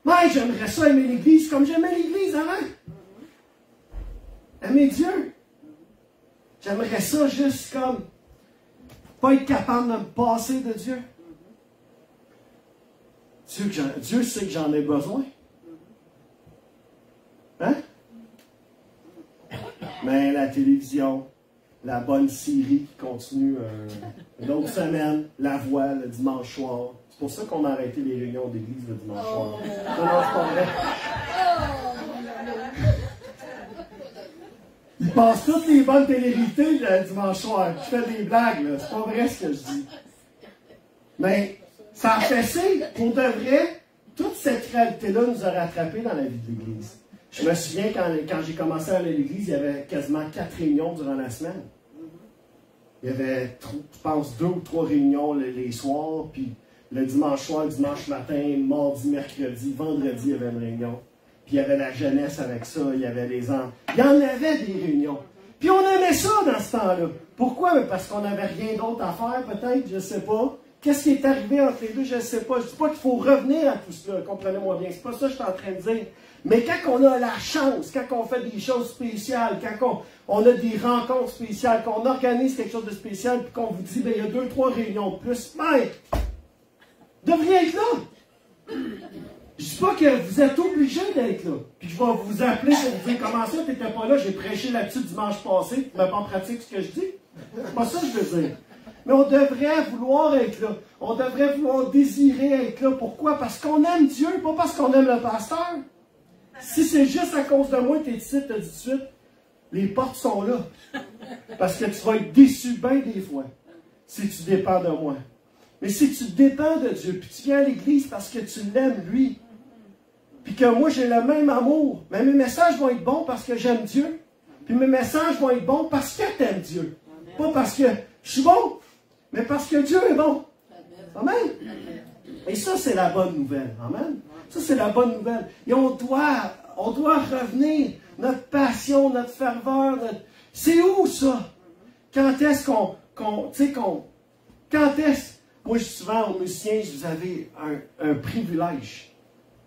Ouais, j'aimerais ça aimer l'église comme j'aimais l'église avant. Aimer Dieu. J'aimerais ça juste comme... pas être capable de me passer de Dieu. Dieu sait que j'en ai besoin. Hein? Mais la télévision, la bonne série qui continue une autre semaine, la voix le dimanche soir. C'est pour ça qu'on a arrêté les réunions d'église le dimanche soir. Non, c'est pas vrai. Ils passent toutes les bonnes téléréalités le dimanche soir. Je fais des blagues, là. C'est pas vrai ce que je dis. Mais ça a fait pour de vrai, toute cette réalité-là nous a rattrapés dans la vie de l'Église. Je me souviens quand j'ai commencé à aller à l'église, il y avait quasiment 4 réunions durant la semaine. Il y avait, je pense, 2 ou 3 réunions les soirs, puis le dimanche soir, le dimanche matin, mardi, mercredi, vendredi, il y avait une réunion. Puis il y avait la jeunesse avec ça, il y avait les enfants. Il y en avait des réunions. Puis on aimait ça dans ce temps-là. Pourquoi? Parce qu'on n'avait rien d'autre à faire, peut-être, je ne sais pas. Qu'est-ce qui est arrivé entre les deux, je ne sais pas. Je ne dis pas qu'il faut revenir à tout cela, comprenez-moi bien. C'est pas ça que je suis en train de dire. Mais quand on a la chance, quand on fait des choses spéciales, quand on a des rencontres spéciales, qu'on organise quelque chose de spécial, puis qu'on vous dit, ben, il y a 2 ou 3 réunions de plus, ben, devriez être là. Je ne dis pas que vous êtes obligé d'être là. Puis je vais vous appeler pour vous dire, comment ça, tu n'étais pas là, j'ai prêché là-dessus dimanche passé, tu ne mets pas en pratique ce que je dis. C'est pas ça que je veux dire. Mais on devrait vouloir être là. On devrait vouloir désirer être là. Pourquoi? Parce qu'on aime Dieu, pas parce qu'on aime le pasteur. Si c'est juste à cause de moi que tu es ici, tu as dit tout de suite, les portes sont là. Parce que tu vas être déçu bien des fois si tu dépends de moi. Mais si tu dépends de Dieu, puis tu viens à l'église parce que tu l'aimes lui, puis que moi j'ai le même amour, mais mes messages vont être bons parce que j'aime Dieu, puis mes messages vont être bons parce que tu aimes Dieu. Pas parce que je suis bon, mais parce que Dieu est bon. Amen. Et ça, c'est la bonne nouvelle. Amen. Ça, c'est la bonne nouvelle. Et on doit revenir. Notre passion, notre ferveur, c'est où ça? Quand est-ce quand est-ce? Moi, je dis souvent aux musiciens, vous avez un privilège.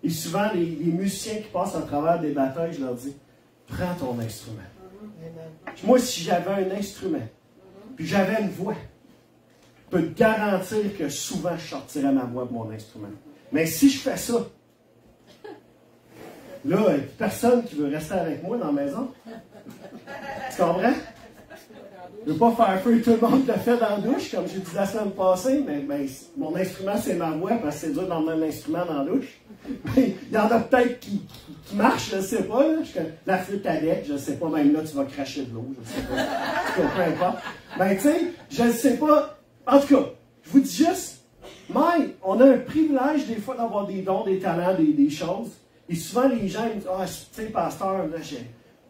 Et souvent, les musiciens qui passent à travers des batailles, je leur dis, prends ton instrument. Moi, si j'avais un instrument, puis j'avais une voix, je peux te garantir que souvent, je sortirais ma voix de mon instrument. Mais si je fais ça, là, il n'y a personne qui veut rester avec moi dans la maison. Tu comprends? Je ne veux pas faire feu, tout le monde le fait dans la douche, comme j'ai dit la semaine passée, mais mon instrument, c'est ma voix, parce que c'est dur d'emmener un instrument dans la douche. Mais il y en a peut-être qui marchent, je ne sais pas. Là. La flûte avec, je ne sais pas, même là, tu vas cracher de l'eau, je ne sais pas. En tout cas, peu importe. Tu sais, je ne sais pas. En tout cas, je vous dis juste, mais on a un privilège des fois d'avoir des dons, des talents, des choses. Et souvent, les gens me disent, ah, tu sais, pasteur, là,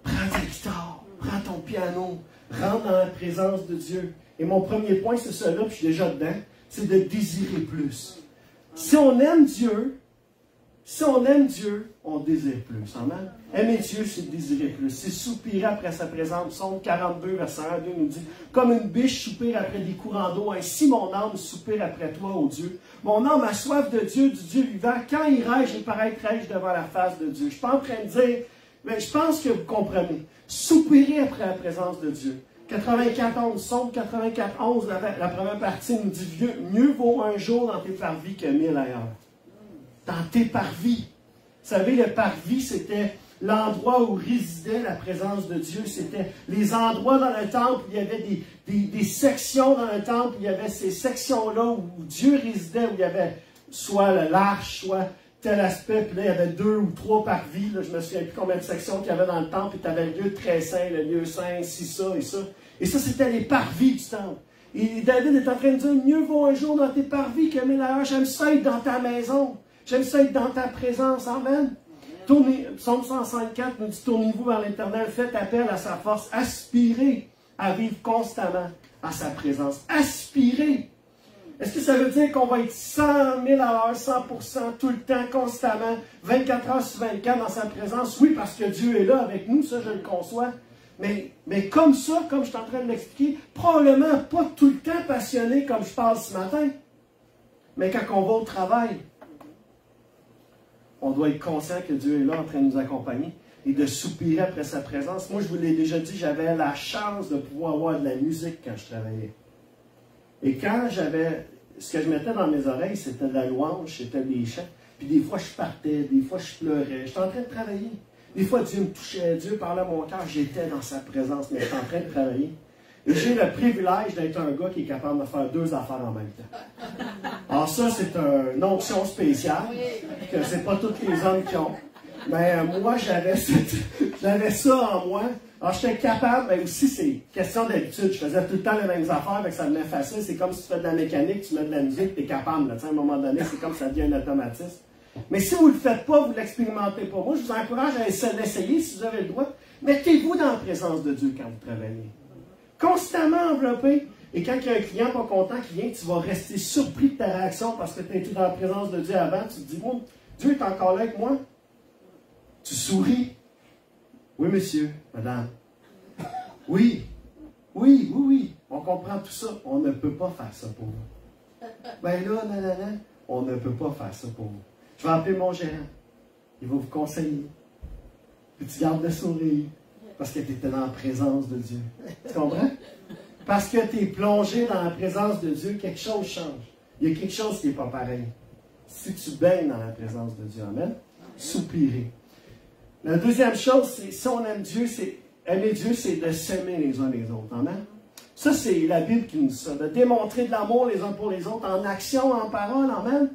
prends ta guitare, prends ton piano, rentre dans la présence de Dieu. Et mon premier point, c'est cela, puis je suis déjà dedans, c'est de désirer plus. Si on aime Dieu, on désire plus. Amen. Aimer Dieu, c'est désirer plus. C'est soupirer après sa présence. Psaume 42, verset 1 à 2 nous dit, comme une biche soupire après des courants d'eau, ainsi mon âme soupire après toi, ô Dieu. Mon âme a soif de Dieu, du Dieu vivant. Quand irai-je et paraîtrai-je devant la face de Dieu? Je ne suis pas en train de dire, mais je pense que vous comprenez. Soupirer après la présence de Dieu. 94, Psaume 84, 11, la première partie nous dit, mieux vaut un jour dans tes parvis que 1000 ailleurs. Dans tes parvis. Vous savez, le parvis, c'était l'endroit où résidait la présence de Dieu. C'était les endroits dans le temple où il y avait des sections dans le temple. Il y avait ces sections-là où Dieu résidait, où il y avait soit l'arche, soit tel aspect. Puis là, il y avait 2 ou 3 parvis. Là, je ne me souviens plus combien de sections qu'il y avait dans le temple. Puis tu avais le lieu très saint, le lieu saint, ci, ça et ça. Et ça, c'était les parvis du temple. Et David est en train de dire, mieux vaut un jour dans tes parvis que 1000 ailleurs. J'aime ça être dans ta maison. J'aime ça être dans ta présence. Amen. Psaume 154 nous dit, tournez-vous vers l'Éternel, faites appel à sa force, aspirez à vivre constamment à sa présence. Aspirez. Est-ce que ça veut dire qu'on va être 100 000 à l'heure, 100%, tout le temps, constamment, 24 heures sur 24 dans sa présence? Oui, parce que Dieu est là avec nous, ça je le conçois. Mais comme ça, comme je suis en train de l'expliquer, probablement pas tout le temps passionné comme je parle ce matin. Mais quand on va au travail, on doit être conscient que Dieu est là en train de nous accompagner et de soupirer après sa présence. Moi, je vous l'ai déjà dit, j'avais la chance de pouvoir avoir de la musique quand je travaillais. Et quand ce que je mettais dans mes oreilles, c'était de la louange, c'était des chants. Puis des fois, je partais, des fois, je pleurais. J'étais en train de travailler. Des fois, Dieu me touchait, Dieu parlait à mon cœur, j'étais dans sa présence, mais j'étais en train de travailler. Et j'ai le privilège d'être un gars qui est capable de faire 2 affaires en même temps. Alors ça, c'est une onction spéciale, que c'est pas tous les hommes qui ont. Mais moi, j'avais ça en moi. Alors j'étais capable, mais aussi c'est question d'habitude. Je faisais tout le temps les mêmes affaires, donc ça devenait facile. C'est comme si tu fais de la mécanique, tu mets de la musique, tu es capable. Là, à un moment donné, c'est comme ça devient un automatisme. Mais si vous ne le faites pas, vous ne l'expérimentez pas. Moi, je vous encourage à l'essayer si vous avez le droit. Mettez-vous dans la présence de Dieu quand vous travaillez. Constamment enveloppé. Et quand il y a un client pas content qui vient, tu vas rester surpris de ta réaction parce que tu es dans la présence de Dieu avant. Tu te dis, bon, Dieu est encore là avec moi. Tu souris. Oui, monsieur, madame. Oui, oui, oui, oui. On comprend tout ça. On ne peut pas faire ça pour vous. Ben là, non, on ne peut pas faire ça pour vous. Je vais appeler mon gérant. Il va vous conseiller. Puis tu gardes le sourire. Parce que tu étais dans la présence de Dieu. Tu comprends? Parce que tu es plongé dans la présence de Dieu, quelque chose change. Il y a quelque chose qui n'est pas pareil. Si tu baignes dans la présence de Dieu, amen, soupirer. La deuxième chose, c'est si on aime Dieu, aimer Dieu, c'est de s'aimer les uns les autres. Amen. Ça, c'est la Bible qui nous dit ça. De démontrer de l'amour les uns pour les autres en action, en parole. Amen.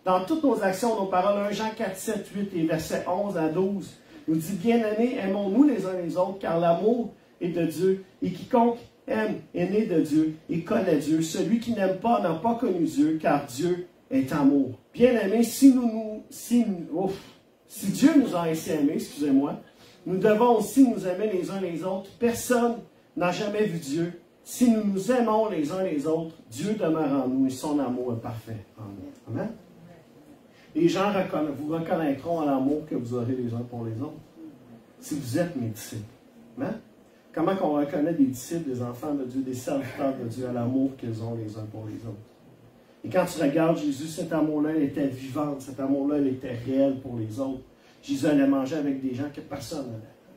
Dans toutes nos actions, nos paroles, 1 Jean 4, 7, 8 et versets 11 à 12, nous dit, bien-aimés, aimons-nous les uns les autres, car l'amour est de Dieu, et quiconque aime est né de Dieu et connaît Dieu. Celui qui n'aime pas n'a pas connu Dieu, car Dieu est amour. Bien-aimés, si Dieu nous a ainsi aimés, excusez-moi, nous devons aussi nous aimer les uns les autres. Personne n'a jamais vu Dieu. Si nous nous aimons les uns les autres, Dieu demeure en nous et son amour est parfait. Amen. Les gens vous reconnaîtront à l'amour que vous aurez les uns pour les autres. Si vous êtes mes disciples. Hein? Comment qu'on reconnaît des disciples, des enfants de Dieu, des serviteurs de Dieu, à l'amour qu'ils ont les uns pour les autres? Et quand tu regardes Jésus, cet amour-là, il était vivant, cet amour-là, il était réel pour les autres. Jésus allait manger avec des gens que personne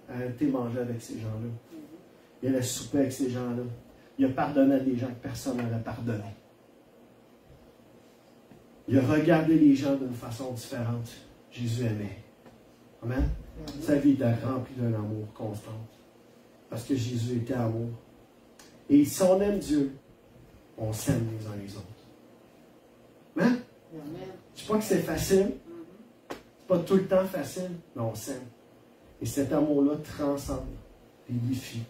n'allait arrêter de manger avec ces gens-là. Il allait souper avec ces gens-là. Il a pardonné à des gens que personne n'allait pardonner. Il a regardé les gens d'une façon différente. Jésus aimait. Amen? Sa vie était remplie d'un amour constant. Parce que Jésus était amour. Et si on aime Dieu, on s'aime les uns les autres. Amen? Je ne dis pas que c'est facile. C'est pas tout le temps facile, mais on s'aime. Et cet amour-là transcende les défis,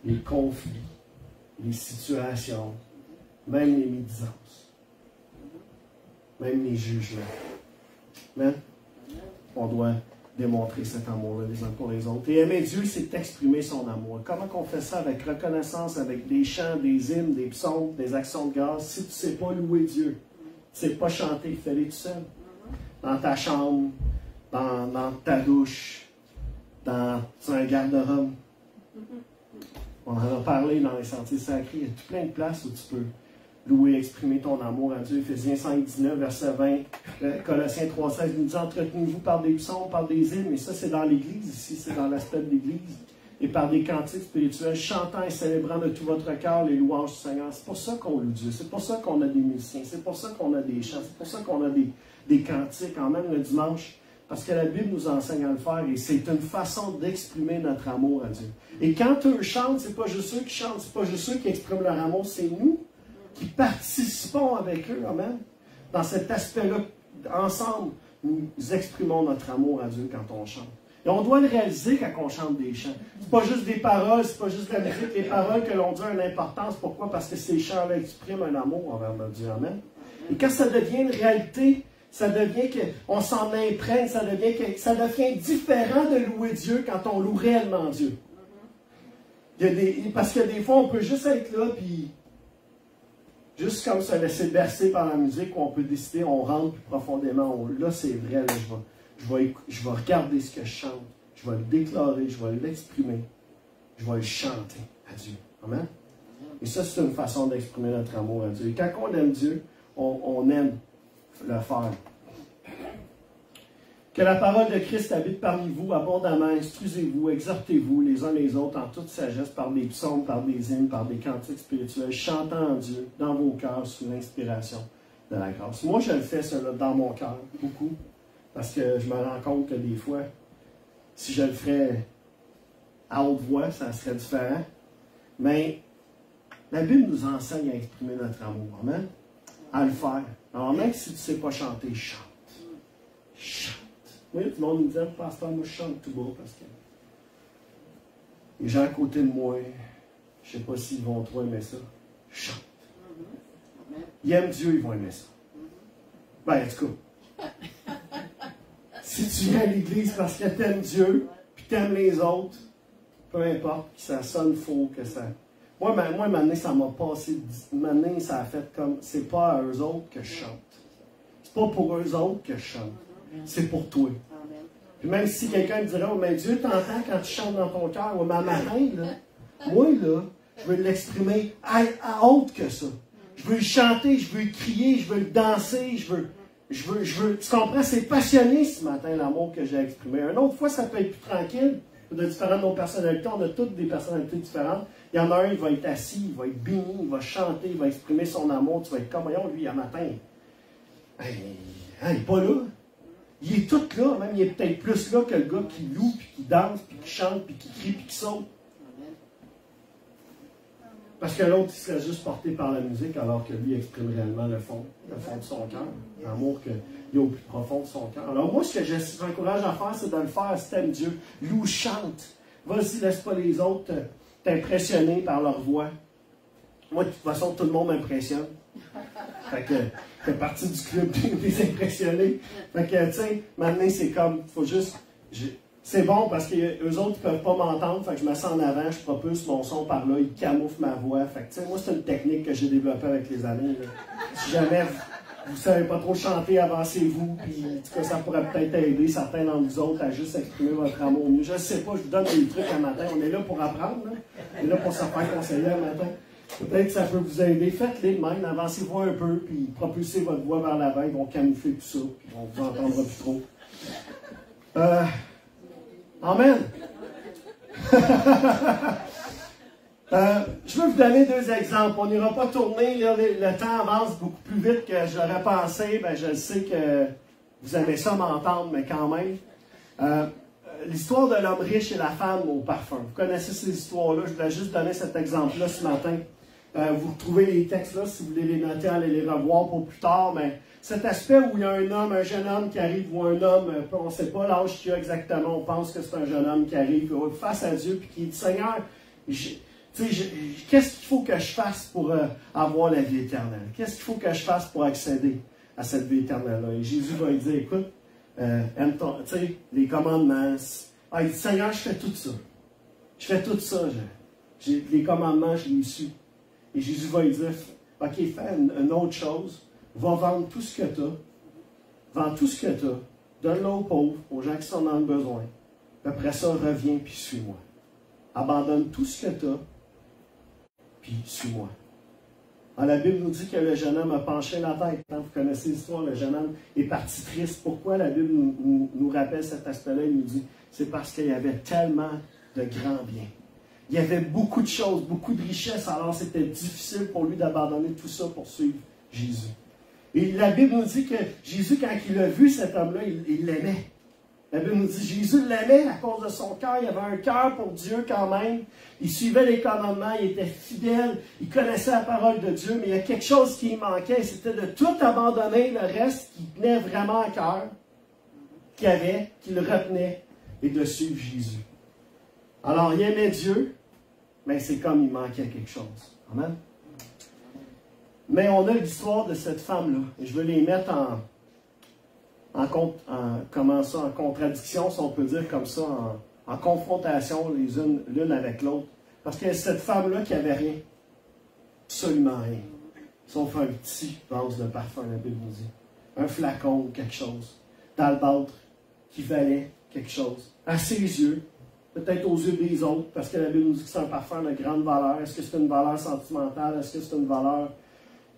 les conflits, les situations, même les médisances, même les jugements. Amen? On doit démontrer cet amour-là les uns pour les autres. Et aimer Dieu, c'est exprimer son amour. Comment on fait ça? Avec reconnaissance, avec des chants, des hymnes, des psaumes, des actions de grâce. Si tu ne sais pas louer Dieu, tu ne sais pas chanter, fais-les tout seul. Dans ta chambre, dans ta douche, dans un garde-robe. On en a parlé dans les sentiers sacrés. Il y a tout plein de places où tu peux louer, exprimer ton amour à Dieu. Éphésiens 5, 19, verset 20. Colossiens 3, 16 nous dit: entretenez-vous par des psaumes, par des hymnes. Et ça, c'est dans l'Église ici, c'est dans l'aspect de l'Église. Et par des cantiques spirituels, chantant et célébrant de tout votre cœur les louanges du Seigneur. C'est pour ça qu'on loue Dieu. C'est pour ça qu'on a des musiciens. C'est pour ça qu'on a des chants. C'est pour ça qu'on a des cantiques, quand même le dimanche. Parce que la Bible nous enseigne à le faire et c'est une façon d'exprimer notre amour à Dieu. Et quand eux chantent, c'est pas juste eux qui chantent, c'est pas juste eux qui expriment leur amour, c'est nous qui participons avec eux, amen. Dans cet aspect-là, ensemble, nous exprimons notre amour à Dieu quand on chante. Et on doit le réaliser quand on chante des chants. C'est pas juste des paroles, c'est pas juste la musique. Les paroles que l'on dit ont une importance. Pourquoi? Parce que ces chants-là expriment un amour envers notre Dieu, amen. Et quand ça devient une réalité, ça devient qu'on s'en imprègne, ça devient différent de louer Dieu quand on loue réellement Dieu. Parce que des fois, on peut juste être là, puis juste comme se laisser bercer par la musique, où on peut décider, on rentre plus profondément. Là, c'est vrai, là, je vais regarder ce que je chante, je vais le déclarer, je vais l'exprimer, je vais le chanter à Dieu. Amen? Et ça, c'est une façon d'exprimer notre amour à Dieu. Et quand on aime Dieu, on aime le faire. Que la parole de Christ habite parmi vous abondamment, instruisez-vous, exhortez-vous les uns les autres en toute sagesse par des psaumes, par des hymnes, par des cantiques spirituels, chantant en Dieu dans vos cœurs sous l'inspiration de la grâce. Moi, je le fais cela dans mon cœur, beaucoup, parce que je me rends compte que des fois, si je le ferais à haute voix, ça serait différent. Mais la Bible nous enseigne à exprimer notre amour, amen, à le faire. Alors même si tu ne sais pas chanter, chante. Chante. Oui, tout le monde nous dit, pasteur, moi je chante tout bas parce que les gens à côté de moi, je ne sais pas s'ils vont trop aimer ça. Chante. Ils aiment Dieu, ils vont aimer ça. Ben, en tout cas, si tu viens à l'église parce que tu aimes Dieu, puis tu aimes les autres, peu importe, que ça sonne faux, que ça. Moi, maintenant, ça m'a passé. Maintenant, ça a fait comme. C'est pas à eux autres que je chante. C'est pas pour eux autres que je chante. C'est pour toi. Puis même si quelqu'un me dirait, oh, mais Dieu t'entend quand tu chantes dans ton cœur, ouais, mais à matin, là, moi, là, je veux l'exprimer à autre que ça. Je veux le chanter, je veux le crier, je veux le danser, je veux. Tu comprends? C'est passionné ce matin, l'amour que j'ai exprimé. Une autre fois, ça peut être plus tranquille. De différentes de nos personnalités, on a toutes des personnalités différentes. Il y en a un, il va être assis, il va être béni, il va chanter, il va exprimer son amour. Tu vas être comme, voyons, lui, à matin. Il n'est pas là. Il est tout là, même il est peut-être plus là que le gars qui loue, puis qui danse, puis qui chante, puis qui crie, puis qui saute. Parce que l'autre, il serait juste porté par la musique, alors que lui exprime réellement le fond de son cœur, l'amour qu'il y a au plus profond de son cœur. Alors moi, ce que j'encourage à faire, c'est de le faire si t'aimes Dieu. Loue, chante. Vas-y, laisse pas les autres t'impressionner par leur voix. Moi, de toute façon, tout le monde m'impressionne. Fait que je fais partie du club des impressionnés. Fait que, tu sais, maintenant, c'est comme, faut juste... C'est bon parce qu'eux autres, ils ne peuvent pas m'entendre. Fait que je me sens en avant, je propulse mon son par là, ils camouflent ma voix. Fait que, tu sais, moi, c'est une technique que j'ai développée avec les années. Là. Si jamais vous ne savez pas trop chanter, avancez-vous, puis en tout cas, ça pourrait peut-être aider certains d'entre vous autres à juste exprimer votre amour mieux. Je ne sais pas, je vous donne des trucs un matin. On est là pour apprendre, là. On est là pour se faire conseiller un matin. Peut-être que ça peut vous aider. Faites-les de même, avancez-vous un peu, puis propulsez votre voix vers l'avant, ils vont camoufler tout ça, puis on ne vous entendra plus trop. Amen. Je veux vous donner 2 exemples. On n'ira pas tourner, là, le temps avance beaucoup plus vite que j'aurais pensé. Ben, je sais que vous aimez ça m'entendre, mais quand même. L'histoire de l'homme riche et la femme au parfum. Vous connaissez ces histoires-là. Je voulais juste donner cet exemple-là ce matin. Vous retrouvez les textes là, si vous voulez les noter, allez les revoir pour plus tard. Mais cet aspect où il y a un homme, un jeune homme qui arrive, ou un homme, on ne sait pas l'âge qu'il a exactement, on pense que c'est un jeune homme qui arrive face à Dieu, puis qui dit, Seigneur, qu'est-ce qu'il faut que je fasse pour avoir la vie éternelle? Qu'est-ce qu'il faut que je fasse pour accéder à cette vie éternelle-là? Et Jésus va lui dire, écoute, les commandements. Il dit, Seigneur, je fais tout ça. Je fais tout ça. Les commandements, je les suis. Et Jésus va lui dire, OK, fais une autre chose. Va vendre tout ce que tu as. Vends tout ce que tu as. Donne-le aux pauvres, aux gens qui sont dans le besoin. Après ça, reviens puis suis-moi. Abandonne tout ce que tu as, puis suis-moi. La Bible nous dit que le jeune homme a penché la tête. Vous connaissez l'histoire, le jeune homme est parti triste. Pourquoi la Bible nous rappelle cet aspect-là? Il nous dit, c'est parce qu'il y avait tellement de grands biens. Il y avait beaucoup de choses, beaucoup de richesses, alors c'était difficile pour lui d'abandonner tout ça pour suivre Jésus. Et la Bible nous dit que Jésus, quand il a vu cet homme-là, il l'aimait. La Bible nous dit Jésus l'aimait à cause de son cœur. Il avait un cœur pour Dieu quand même. Il suivait les commandements, il était fidèle, il connaissait la parole de Dieu, mais il y a quelque chose qui lui manquait, c'était de tout abandonner, le reste qui tenait vraiment à cœur, qu'il retenait, et de suivre Jésus. Alors, il aimait Dieu, mais c'est comme il manquait quelque chose. Amen. Mais on a l'histoire de cette femme-là, et je veux les mettre en contradiction, si on peut dire comme ça, en confrontation les unes l'une avec l'autre. Parce qu'il y a cette femme-là qui n'avait rien, absolument rien, sauf un petit vase de parfum, la Bible nous dit. Un flacon ou quelque chose, d'albâtre, qui valait quelque chose. À ses yeux, peut-être aux yeux des autres, parce que la Bible nous dit que c'est un parfum de grande valeur. Est-ce que c'est une valeur sentimentale? Est-ce que c'est une valeur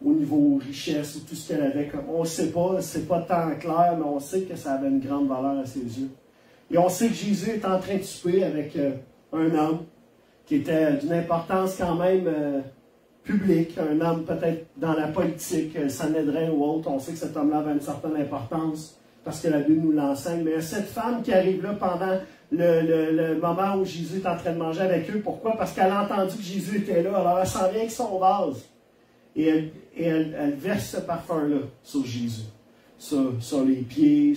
au niveau richesse ou tout ce qu'elle avait? On ne sait pas, c'est pas tant clair, mais on sait que ça avait une grande valeur à ses yeux. Et on sait que Jésus est en train de souper avec un homme qui était d'une importance quand même publique, un homme peut-être dans la politique, Sanhédrin ou autre. On sait que cet homme-là avait une certaine importance parce que la Bible nous l'enseigne. Mais cette femme qui arrive là pendant le moment où Jésus est en train de manger avec eux, pourquoi? Parce qu'elle a entendu que Jésus était là, alors elle s'en vient avec son vase. Et elle verse ce parfum-là sur Jésus, sur les pieds.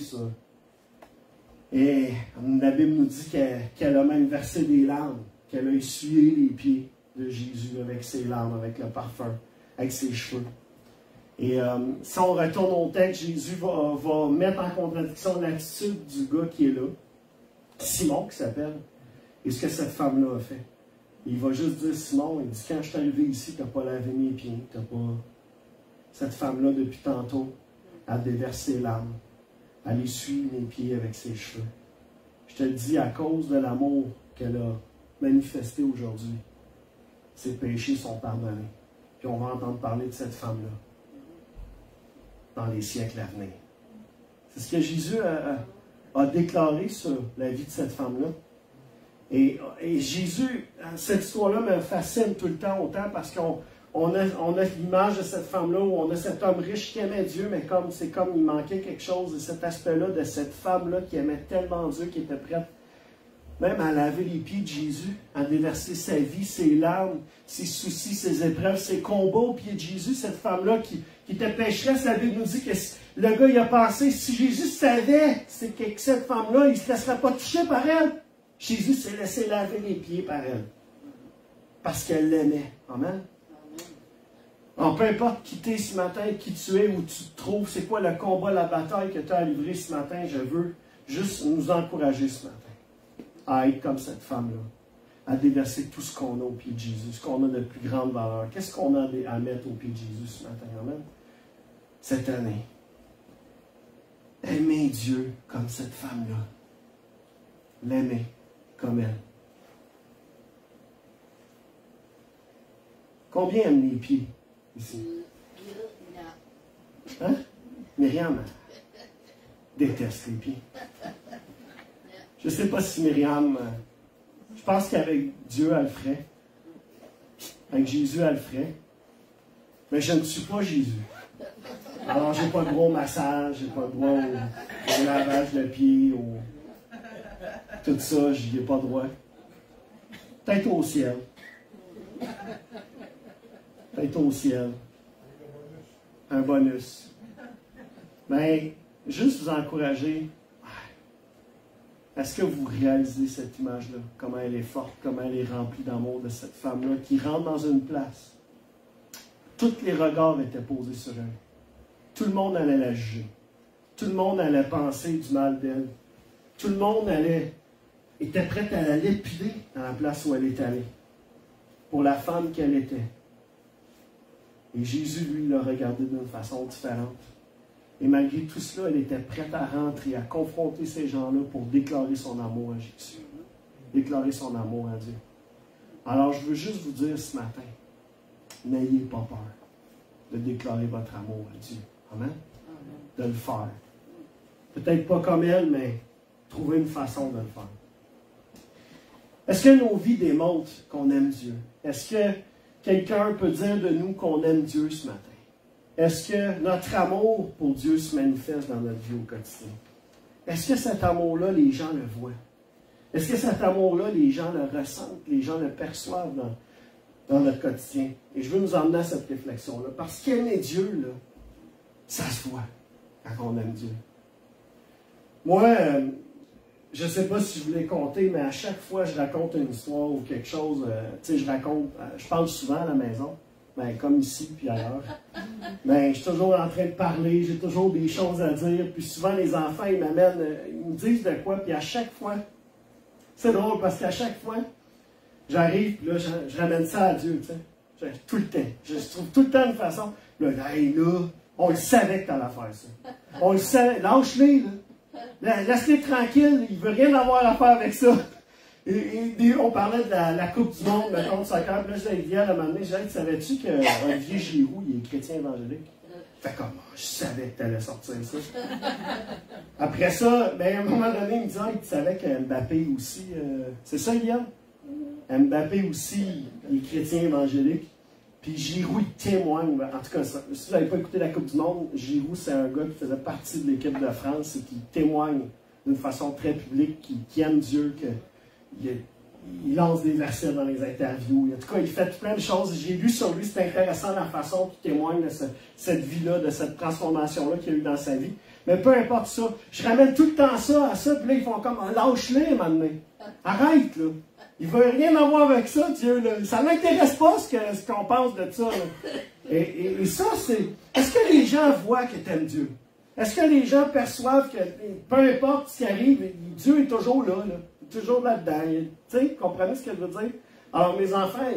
Et la Bible nous dit qu'elle a même versé des larmes, qu'elle a essuyé les pieds de Jésus avec ses larmes, avec le parfum, avec ses cheveux. Et si on retourne au texte, Jésus va mettre en contradiction l'attitude du gars qui est là, Simon qui s'appelle, et ce que cette femme-là a fait. Il va juste dire, Simon, il dit, quand je suis arrivé ici, tu n'as pas lavé mes pieds, tu n'as pas... Cette femme-là, depuis tantôt, a déversé ses larmes. Elle essuie mes pieds avec ses cheveux. Je te le dis, à cause de l'amour qu'elle a manifesté aujourd'hui, ses péchés sont pardonnés. Puis on va entendre parler de cette femme-là dans les siècles à venir. C'est ce que Jésus a déclaré sur la vie de cette femme-là. Et Jésus, cette histoire-là me fascine tout le temps, autant parce qu'on a l'image de cette femme-là, où on a cet homme riche qui aimait Dieu, mais c'est comme il manquait quelque chose, et cet aspect-là de cette femme-là qui aimait tellement Dieu, qui était prête même à laver les pieds de Jésus, à déverser sa vie, ses larmes, ses soucis, ses épreuves, ses combats aux pieds de Jésus. Cette femme-là qui était pécheresse, la Bible nous dit que le gars il a pensé, si Jésus savait c'est que cette femme-là, il ne se laisserait pas toucher par elle. Jésus s'est laissé laver les pieds par elle. Parce qu'elle l'aimait. Amen. Peu importe qui t'es ce matin, qui tu es, où tu te trouves, c'est quoi le combat, la bataille que tu as à livrer ce matin, je veux juste nous encourager ce matin à être comme cette femme-là, à déverser tout ce qu'on a au pied de Jésus, ce qu'on a de plus grande valeur. Qu'est-ce qu'on a à mettre au pied de Jésus ce matin? Amen. cette année. Aimer Dieu comme cette femme-là. L'aimer comme elle. Combien aiment les pieds ici? Hein? Myriam déteste les pieds. Je ne sais pas si Myriam, je pense qu'avec Dieu, elle le ferait. Avec Jésus, elle le ferait. Mais je ne suis pas Jésus. Alors, je n'ai pas de droit au massage, je n'ai pas de droit au lavage de pieds, tout ça, je n'y ai pas droit. Peut-être au ciel. Peut-être au ciel. Un bonus. Mais, juste vous encourager. Est-ce que vous réalisez cette image-là? Comment elle est forte, comment elle est remplie d'amour de cette femme-là qui rentre dans une place. Tous les regards étaient posés sur elle. Tout le monde allait la juger. Tout le monde allait penser du mal d'elle. Tout le monde était prêt à la lépider dans la place où elle est allée. Pour la femme qu'elle était. Et Jésus, lui, l'a regardée d'une façon différente. Et malgré tout cela, elle était prête à rentrer, à confronter ces gens-là pour déclarer son amour à Jésus. Déclarer son amour à Dieu. Alors, je veux juste vous dire ce matin, n'ayez pas peur de déclarer votre amour à Dieu. Amen? De le faire. Peut-être pas comme elle, mais trouver une façon de le faire. Est-ce que nos vies démontrent qu'on aime Dieu? Est-ce que quelqu'un peut dire de nous qu'on aime Dieu ce matin? Est-ce que notre amour pour Dieu se manifeste dans notre vie au quotidien? Est-ce que cet amour-là, les gens le voient? Est-ce que cet amour-là, les gens le ressentent, les gens le perçoivent dans notre quotidien? Et je veux nous emmener à cette réflexion-là. Parce qu'aimer Dieu, là, ça se voit quand on aime Dieu. Moi, je ne sais pas si je vous l'ai conté, mais à chaque fois que je raconte une histoire ou quelque chose, tu sais, je parle souvent à la maison. Ben, comme ici, puis ailleurs. Ben, je suis toujours en train de parler, j'ai toujours des choses à dire, puis souvent les enfants, ils m'amènent, ils me disent de quoi, puis à chaque fois, c'est drôle, parce qu'à chaque fois, j'arrive, puis là, je ramène ça à Dieu, tu sais. Tout le temps. Je trouve tout le temps une façon. Là, hey, là, on le savait que tu allais faire ça. On le savait. Lâche-les, là. Laisse-les tranquilles, il ne veut rien avoir à faire avec ça. Et on parlait de la Coupe du Monde, mettons, de soccer. Puis là, je disais à un moment donné, je disais, savais-tu qu'Olivier Giroud, il est chrétien évangélique? Fait comme, je savais que tu allais sortir ça. Après ça, ben, à un moment donné, il me disait, tu savais que Mbappé aussi, c'est ça, Guillaume? Mbappé aussi, il est chrétien évangélique. Puis Giroud, il témoigne. En tout cas, si vous n'avez pas écouté la Coupe du Monde, Giroud, c'est un gars qui faisait partie de l'équipe de France et qui témoigne d'une façon très publique, qui aime Dieu, il lance des versets dans les interviews. En tout cas, il fait plein de choses. J'ai lu sur lui, c'est intéressant la façon qu'il témoigne de cette vie-là, de cette transformation-là qu'il y a eu dans sa vie. Mais peu importe ça, je ramène tout le temps ça à ça, puis là, ils font comme, lâche-les, maintenant. Arrête, là. Il ne veut rien avoir avec ça, Dieu, là. Ça ne l'intéresse pas ce qu'on pense de ça, là. Et ça, c'est... Est-ce que les gens voient que tu aimes Dieu? Est-ce que les gens perçoivent que, peu importe ce qui arrive, Dieu est toujours là, là. Toujours là-dedans. Tu sais, comprenez ce que je veux dire? Alors, mes enfants,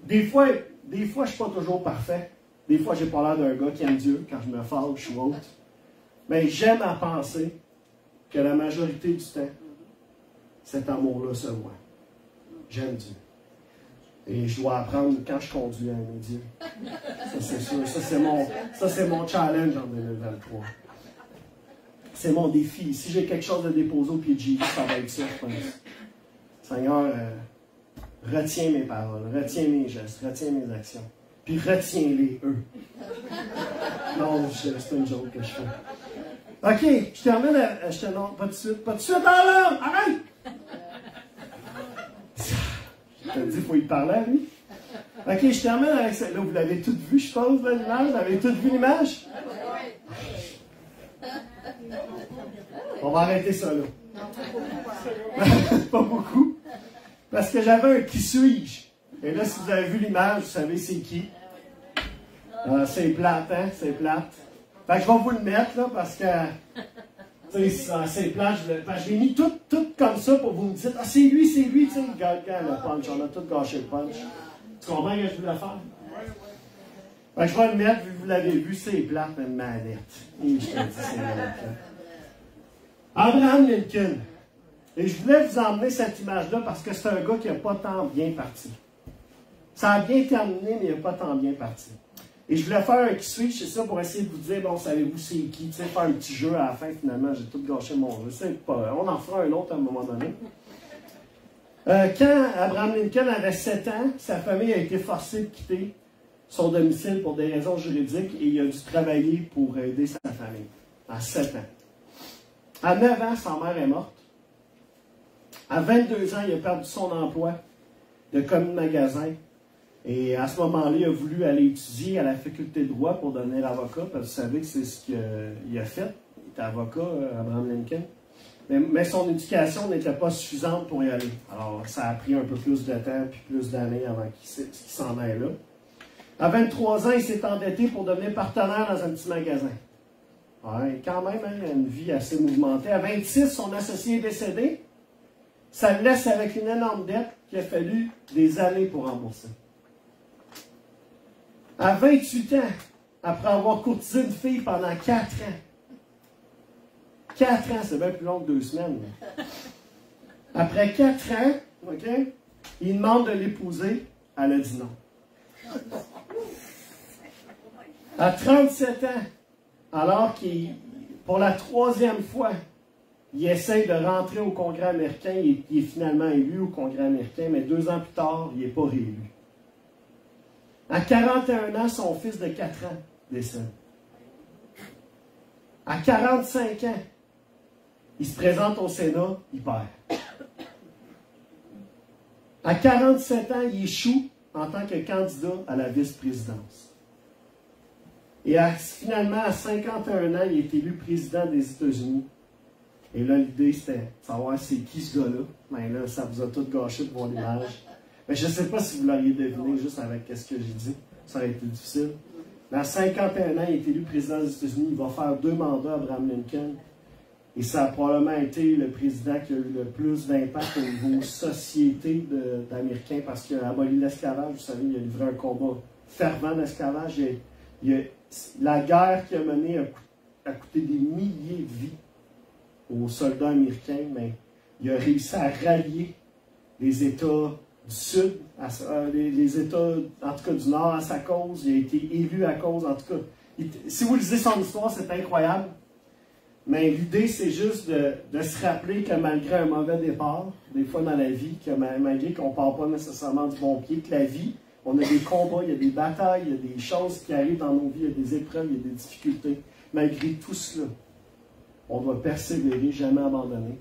des fois, je ne suis pas toujours parfait. Des fois, j'ai pas l'air d'un gars qui aime Dieu quand je me fâche ou autre. Mais j'aime à penser que la majorité du temps, cet amour-là se voit. J'aime Dieu. Et je dois apprendre quand je conduis à aimer Dieu. Ça, c'est sûr. Ça, c'est mon challenge en 2023. C'est mon défi. Si j'ai quelque chose à déposer au pied de Jésus, ça va être ça, je pense. Seigneur, retiens mes paroles, retiens mes gestes, retiens mes actions. Puis retiens-les, eux. Non, c'est une joke que je fais. OK, je termine. Non, pas de suite. Pas de suite, là! Arrête! Je te dis, il faut y parler à lui. OK, je termine avec ça. Là, vous l'avez toutes vu, je pense, l'image. Vous avez toutes vu l'image? On va arrêter ça, là. Pas beaucoup. Parce que j'avais un qui suis-je. Et là, si vous avez vu l'image, vous savez c'est qui. C'est plate, hein? C'est plate. Fait que je vais vous le mettre, là, parce que... c'est plate. Je l'ai mis tout comme ça pour vous me dire, ah, c'est lui, tu sais. Regarde, le punch. On a tout gâché le punch. Tu comprends ce que je voulais faire? Ben, je vais le mettre, vu que vous l'avez vu, c'est plate, une manette. Et je te dis, c'est plate. Abraham Lincoln. Et je voulais vous emmener cette image-là parce que c'est un gars qui n'a pas tant bien parti. Ça a bien terminé, mais il n'a pas tant bien parti. Et je voulais faire un qui suit, c'est ça, pour essayer de vous dire, bon, savez-vous c'est qui, tu sais, faire un petit jeu à la fin, finalement, j'ai tout gâché mon jeu. C'est pas, on en fera un autre à un moment donné. Quand Abraham Lincoln avait 7 ans, sa famille a été forcée de quitter son domicile pour des raisons juridiques et il a dû travailler pour aider sa famille. À 7 ans. À 9 ans, sa mère est morte. À 22 ans, il a perdu son emploi de commis de magasin. Et à ce moment-là, il a voulu aller étudier à la faculté de droit pour devenir avocat, parce que vous savez que c'est ce qu'il a fait. Il était avocat, Abraham Lincoln. Mais son éducation n'était pas suffisante pour y aller. Alors, ça a pris un peu plus de temps, puis plus d'années avant qu'il s'en aille là. À 23 ans, il s'est endetté pour devenir partenaire dans un petit magasin. Ouais, quand même, hein, une vie assez mouvementée. À 26, son associé est décédé. Ça le laisse avec une énorme dette qu'il a fallu des années pour rembourser. À 28 ans, après avoir courtisé une fille pendant 4 ans, 4 ans, c'est bien plus long que 2 semaines. Après 4 ans, okay, il demande de l'épouser, elle a dit non. À 37 ans, alors qu'il, pour la 3e fois, il essaie de rentrer au Congrès américain, il est finalement élu au Congrès américain, mais 2 ans plus tard, il n'est pas réélu. À 41 ans, son fils de 4 ans décède. À 45 ans, il se présente au Sénat, il perd. À 47 ans, il échoue en tant que candidat à la vice-présidence. Et finalement, à 51 ans, il est élu président des États-Unis. Et là, l'idée, c'était de savoir c'est qui ce gars-là. Mais là, ça vous a tout gâché de voir l'image. Mais je ne sais pas si vous l'auriez deviné juste avec ce que j'ai dit. Ça aurait été difficile. Mais à 51 ans, il est élu président des États-Unis. Il va faire 2 mandats, Abraham Lincoln. Et ça a probablement été le président qui a eu le plus d'impact au niveau société d'Américains parce qu'il a aboli l'esclavage. Vous savez, il a livré un combat fervent d'esclavage. La guerre qu'il a menée a coûté des milliers de vies aux soldats américains, mais il a réussi à rallier les États du Sud, les États, en tout cas du Nord, à sa cause. Il a été élu à cause, en tout cas. Si vous lisez son histoire, c'est incroyable. Mais l'idée, c'est juste de se rappeler que malgré un mauvais départ, des fois dans la vie, que malgré qu'on ne part pas nécessairement du bon pied, que la vie, on a des combats, il y a des batailles, il y a des choses qui arrivent dans nos vies, il y a des épreuves, il y a des difficultés. Malgré tout cela, on doit persévérer, jamais abandonner.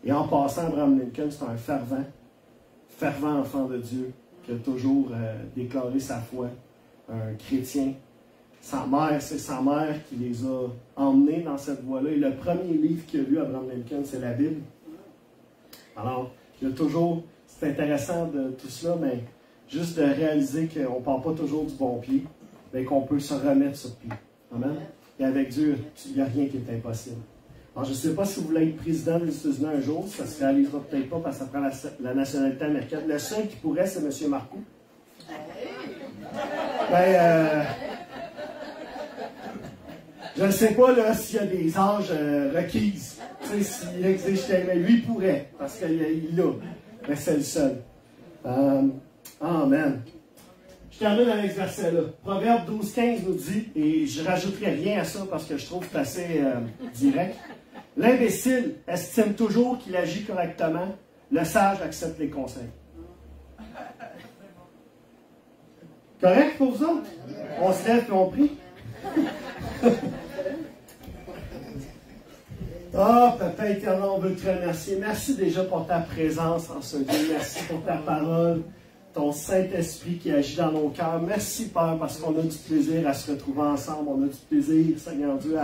Et en passant, Abraham Lincoln, c'est un fervent enfant de Dieu, qui a toujours déclaré sa foi, un chrétien. Sa mère, c'est sa mère qui les a emmenés dans cette voie-là. Et le premier livre qu'il a lu, Abraham Lincoln, c'est la Bible. Alors, il y a toujours, c'est intéressant de tout cela, mais juste de réaliser qu'on ne part pas toujours du bon pied, mais qu'on peut se remettre sur pied. Amen. Et avec Dieu, il n'y a rien qui est impossible. Alors, je ne sais pas si vous voulez être président des États-Unis un jour, ça ne se réalisera peut-être pas parce que ça prend la nationalité américaine. Le seul qui pourrait, c'est M. Marcoux. Je ne sais pas s'il y a des âges requises. Tu sais, s'il existe, mais lui pourrait, parce qu'il l'a. Mais c'est le seul. Amen. Je termine avec ce verset-là. Proverbe 12-15 nous dit, et je ne rajouterai rien à ça parce que je trouve que c'est assez direct. L'imbécile estime toujours qu'il agit correctement. Le sage accepte les conseils. Correct pour vous autres? On se lève et on prie. Papa éternel, on veut te remercier. Merci déjà pour ta présence en ce Dieu. Merci pour ta parole, ton Saint-Esprit qui agit dans nos cœurs. Merci, Père, parce qu'on a du plaisir à se retrouver ensemble. On a du plaisir, Seigneur Dieu,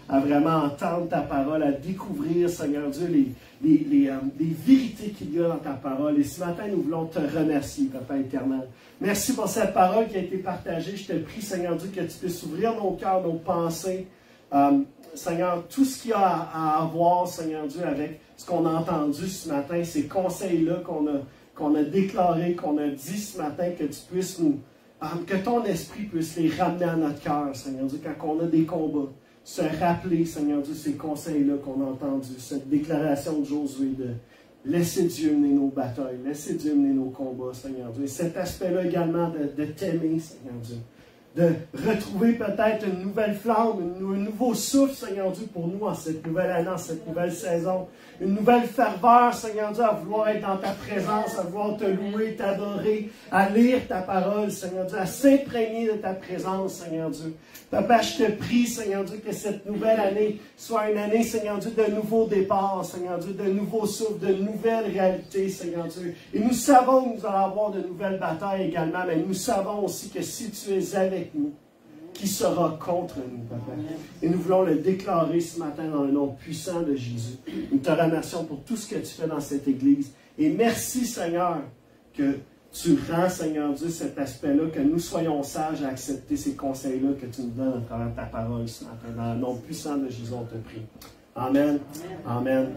à vraiment entendre ta parole, à découvrir, Seigneur Dieu, les vérités qu'il y a dans ta parole. Et ce matin, nous voulons te remercier, Papa éternel. Merci pour cette parole qui a été partagée. Je te prie, Seigneur Dieu, que tu puisses ouvrir nos cœurs, nos pensées. Seigneur, tout ce qu'il y a à avoir, Seigneur Dieu, avec ce qu'on a entendu ce matin, ces conseils-là qu'on a déclarés, qu'on a dit ce matin, que tu puisses nous Que ton esprit puisse les ramener à notre cœur, Seigneur Dieu, quand on a des combats. Se rappeler, Seigneur Dieu, ces conseils-là qu'on a entendus, cette déclaration de Josué de laisser Dieu mener nos batailles, laisser Dieu mener nos combats, Seigneur Dieu. Et cet aspect-là également de t'aimer, Seigneur Dieu. De retrouver peut-être une nouvelle flamme, un nouveau souffle, Seigneur Dieu, pour nous en cette nouvelle année, en cette nouvelle saison. Une nouvelle ferveur, Seigneur Dieu, à vouloir être dans ta présence, à vouloir te louer, t'adorer, à lire ta parole, Seigneur Dieu, à s'imprégner de ta présence, Seigneur Dieu. Papa, je te prie, Seigneur Dieu, que cette nouvelle année soit une année, Seigneur Dieu, de nouveaux départs, Seigneur Dieu, de nouveaux souffles, de nouvelles réalités, Seigneur Dieu. Et nous savons que nous allons avoir de nouvelles batailles également, mais nous savons aussi que si tu es avec nous, qui sera contre nous, Papa? Et nous voulons le déclarer ce matin dans le nom puissant de Jésus. Nous te remercions pour tout ce que tu fais dans cette Église. Et merci, Seigneur, que tu rends, Seigneur Dieu, cet aspect-là, que nous soyons sages à accepter ces conseils-là que tu nous donnes à travers ta parole ce matin. Dans le nom puissant de Jésus, on te prie. Amen. Amen.